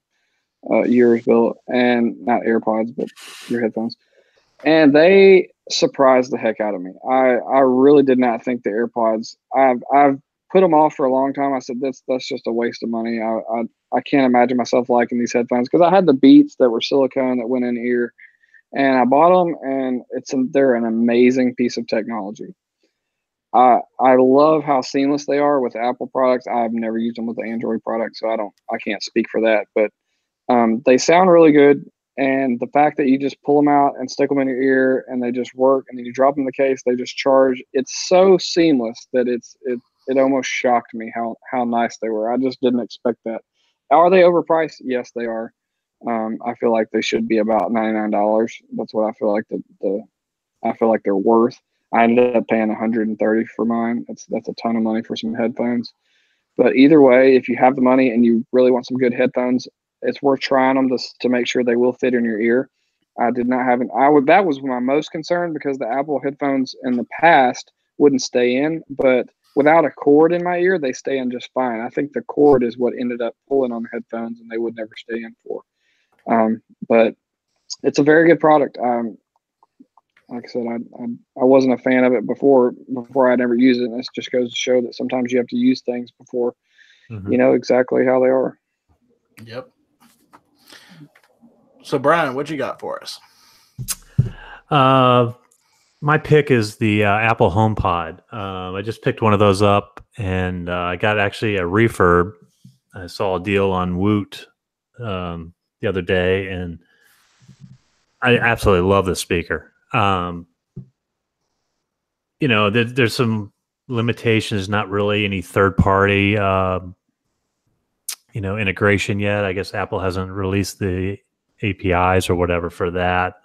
yours, Bill, and not AirPods, but your headphones. And they surprised the heck out of me. I really did not think the AirPods. I've put them off for a long time. I said that's just a waste of money. I can't imagine myself liking these headphones because I had the Beats that were silicone that went in ear, and I bought them, and they're an amazing piece of technology. I love how seamless they are with Apple products. I've never used them with the Android product, so I can't speak for that. But they sound really good, and the fact that you just pull them out and stick them in your ear, and they just work, and then you drop them in the case, they just charge. It's so seamless that it almost shocked me how nice they were. I just didn't expect that. Are they overpriced? Yes, they are. I feel like they should be about $99. That's what I feel like I feel like they're worth. I ended up paying $130 for mine. That's a ton of money for some headphones. But either way, if you have the money and you really want some good headphones, it's worth trying them to make sure they will fit in your ear. I did not have that was my most concern, because the Apple headphones in the past wouldn't stay in, but without a cord in my ear, they stay in just fine. I think the cord is what ended up pulling on the headphones, and they would never stay in for. But it's a very good product. Like I said, I wasn't a fan of it before I'd ever used it. And this just goes to show that sometimes you have to use things before you know exactly how they are. Yep. So Brian, what you got for us? My pick is the Apple HomePod. I just picked one of those up, and I got actually a refurb. I saw a deal on Woot the other day, and I absolutely love this speaker. You know, there's some limitations, not really any third party, integration yet. I guess Apple hasn't released the APIs or whatever for that.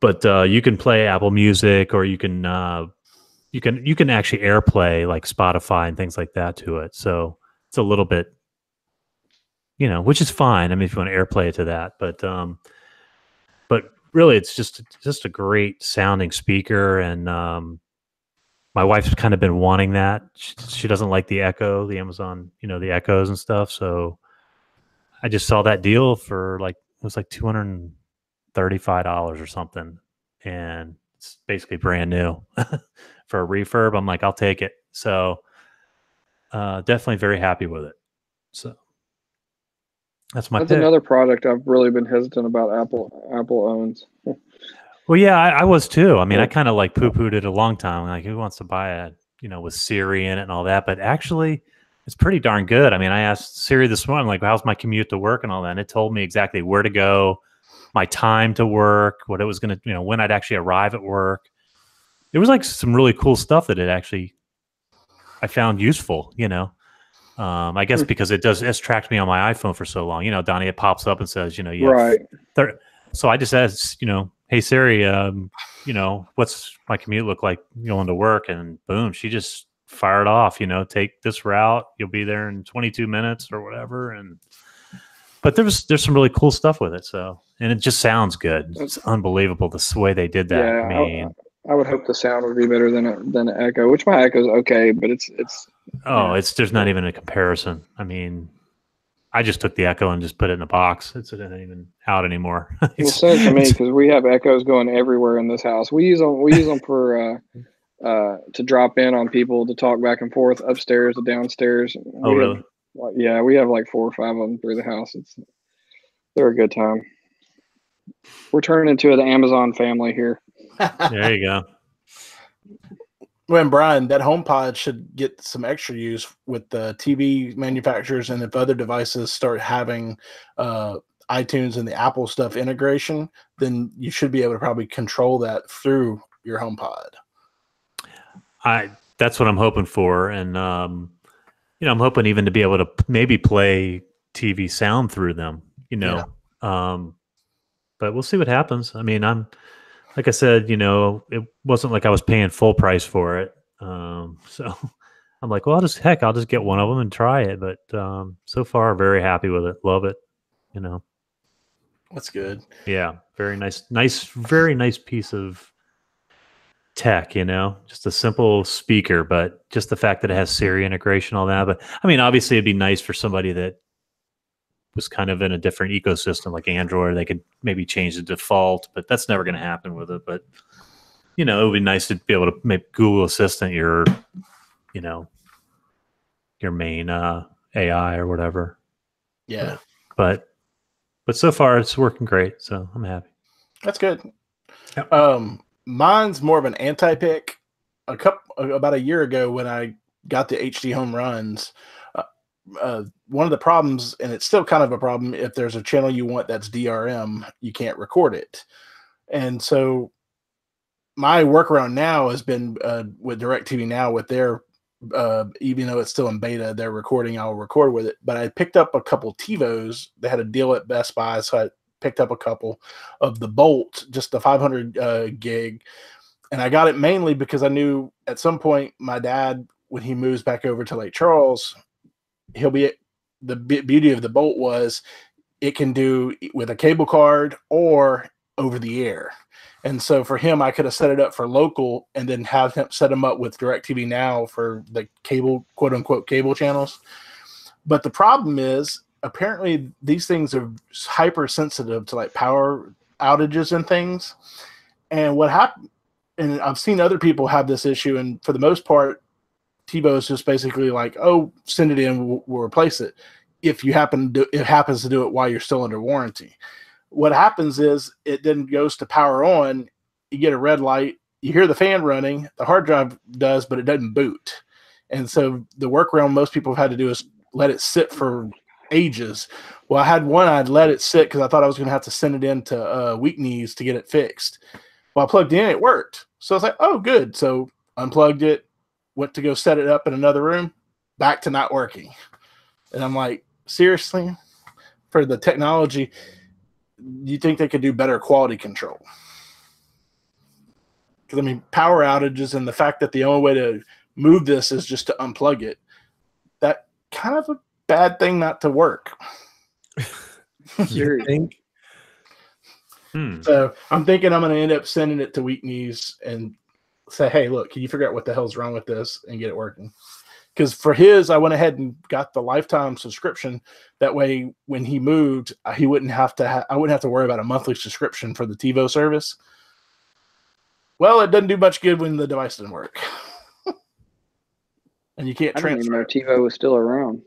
But you can play Apple Music, or you can actually AirPlay like Spotify and things like that to it. So it's a little bit, which is fine. I mean, if you want to AirPlay it to that, but really, it's just a great sounding speaker, and my wife's kind of been wanting that. She doesn't like the Echo, the Amazon, the Echoes and stuff. So I just saw that deal for it was like $235 or something, and it's basically brand new for a refurb. I'm like, I'll take it. So definitely very happy with it. So that's pick. Another product I've really been hesitant about Apple owns. Well, yeah, I was too. I mean, I kind of poo-pooed it a long time. Like, who wants to buy it, with Siri in it and all that? But actually, it's pretty darn good. I mean, I asked Siri this morning, like, how's my commute to work and all that? And it told me exactly where to go, my time to work, what it was going to, when I'd actually arrive at work. It was like some really cool stuff that I found useful, I guess because it's tracked me on my iPhone for so long. Donnie, it pops up and says, right. So I just asked, hey Siri, what's my commute look like going to work? And boom, she just fired off. Take this route, you'll be there in 22 minutes or whatever. But there's some really cool stuff with it. So, and it just sounds good. It's unbelievable the way they did that. Yeah, I mean, I would hope the sound would be better than an Echo, which my Echo's okay, but it's. There's not even a comparison. I mean, I just took the Echo and just put it in a box. It's not even out anymore. Well, same for me, because we have Echoes going everywhere in this house. We use them for to drop in on people, to talk back and forth upstairs to downstairs. Really? We have like 4 or 5 of them through the house. They're a good time. We're turning into the Amazon family here. There you go. When Brian, that HomePod should get some extra use with the TV manufacturers, and if other devices start having iTunes and the Apple stuff integration, then you should be able to probably control that through your HomePod. That's what I'm hoping for, and I'm hoping even to be able to maybe play TV sound through them. But we'll see what happens. I mean, like I said, it wasn't like I was paying full price for it. So I'm like, well, I'll just get one of them and try it. But so far, very happy with it. Love it. That's good. Yeah. Very nice, very nice piece of tech, just a simple speaker, but just the fact that it has Siri integration, all that. But I mean, obviously it'd be nice for somebody that was kind of in a different ecosystem like Android. They could maybe change the default, but that's never going to happen with it. But it would be nice to be able to make Google Assistant your main AI or whatever. Yeah. But so far it's working great, so I'm happy. That's good. Yep. Mine's more of an anti-pick. About a year ago when I got the HD Home Runs, one of the problems, and it's still kind of a problem, if there's a channel you want that's DRM, you can't record it. And so my workaround now has been with DirecTV Now, with their even though it's still in beta, they're recording, I'll record with it. But I picked up a couple TiVos. They had a deal at Best Buy, so I picked up a couple of the Bolt, just the 500 gig. And I got it mainly because I knew at some point my dad, when he moves back over to Lake Charles, he'll be the beauty of the Bolt was it can do with a cable card or over the air. And so for him, I could have set it up for local and then have him set him up with DirecTV Now for the cable, quote unquote, cable channels. But the problem is apparently these things are hypersensitive to like power outages and things. And what happened, and I've seen other people have this issue, and for the most part, TiVo is just basically like, oh, send it in, we'll replace it. If you happen to, it happens to do it while you're still under warranty. What happens is it then goes to power on, you get a red light, you hear the fan running, the hard drive does, but it doesn't boot. And so the workaround most people have had to do is let it sit for ages. Well, I had one, I'd let it sit because I thought I was going to have to send it into Weak Knees to get it fixed. Well, I plugged in, it worked. So I was like, oh, good. So unplugged it, went to go set it up in another room, back to not working. And I'm like, seriously? For the technology, you think they could do better quality control? Because, I mean, power outages and the fact that the only way to move this is just to unplug it, that kind of a bad thing not to work. You think? So I'm thinking I'm going to end up sending it to Weak Knees and say, hey, look, can you figure out what the hell's wrong with this and get it working? Because for his, I went ahead and got the lifetime subscription. That way, when he moved, he wouldn't have to. I wouldn't have to worry about a monthly subscription for the TiVo service. Well, it doesn't do much good when the device doesn't work, and you can't transfer. I didn't even know TiVo was still around.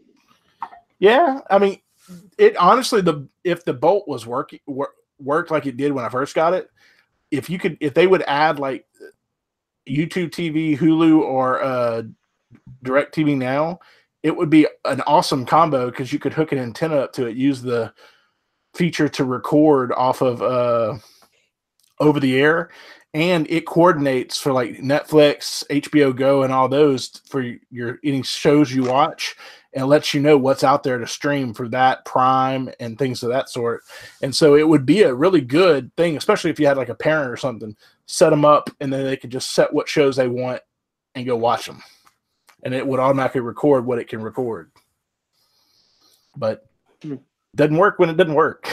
Yeah, I mean, it honestly, if the Bolt was worked like it did when I first got it, if they would add like YouTube TV, Hulu, or DirecTV Now, it would be an awesome combo because you could hook an antenna up to it, use the feature to record off of over the air, and it coordinates for like Netflix, HBO Go, and all those for any shows you watch, and lets you know what's out there to stream for that, Prime and things of that sort. And so it would be a really good thing, especially if you had like a parent or something, set them up and then they could just set what shows they want and go watch them. And it would automatically record what it can record. But it doesn't work when it doesn't work.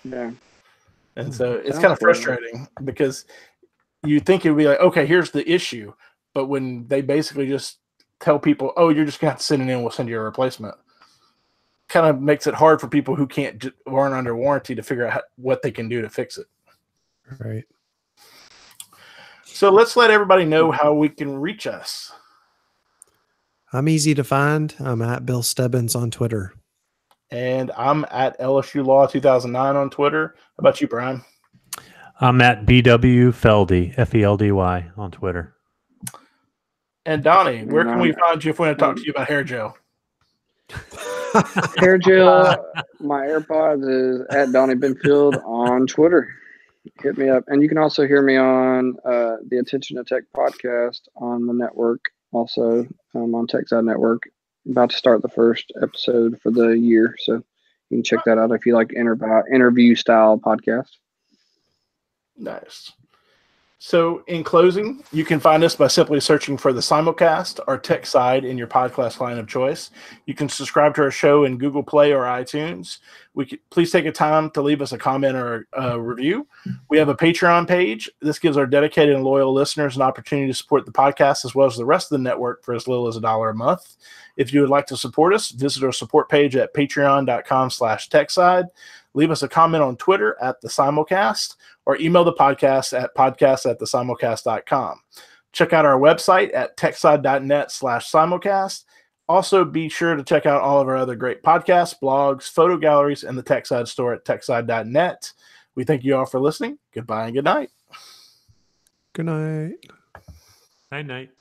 Yeah. And so it's kind of frustrating because you think it would be like, okay, here's the issue. But when they basically just tell people, oh, you're just going to have to send it in, we'll send you a replacement, kind of makes it hard for people who aren't under warranty to figure out what they can do to fix it. Right. So let's let everybody know how we can reach us. I'm easy to find. I'm at Bill Stebbins on Twitter. And I'm at LSU Law 2009 on Twitter. How about you, Brian? I'm at BW Feldy, Feldy on Twitter. And Donnie, where can we find you if we want to talk to you about hair gel? Hair gel, my AirPods is at Donnie Benfield on Twitter. Hit me up. And you can also hear me on the Attention to Tech podcast on the network, also on TekSide Network. About to start the first episode for the year. So you can check that out if you like interview style podcast. Nice. So in closing, you can find us by simply searching for the Simulcast or TekSide in your podcast line of choice. You can subscribe to our show in Google Play or iTunes. Please take a time to leave us a comment or a review. We have a Patreon page. This gives our dedicated and loyal listeners an opportunity to support the podcast as well as the rest of the network for as little as $1 a month. If you would like to support us, visit our support page at patreon.com/TekSide. Leave us a comment on Twitter at the Simulcast or email the podcast at podcast@thesimulcast.com. Check out our website at tekside.net/simulcast. Also, be sure to check out all of our other great podcasts, blogs, photo galleries, and the TekSide store at tekside.net. We thank you all for listening. Goodbye and good night. Good night. Night night.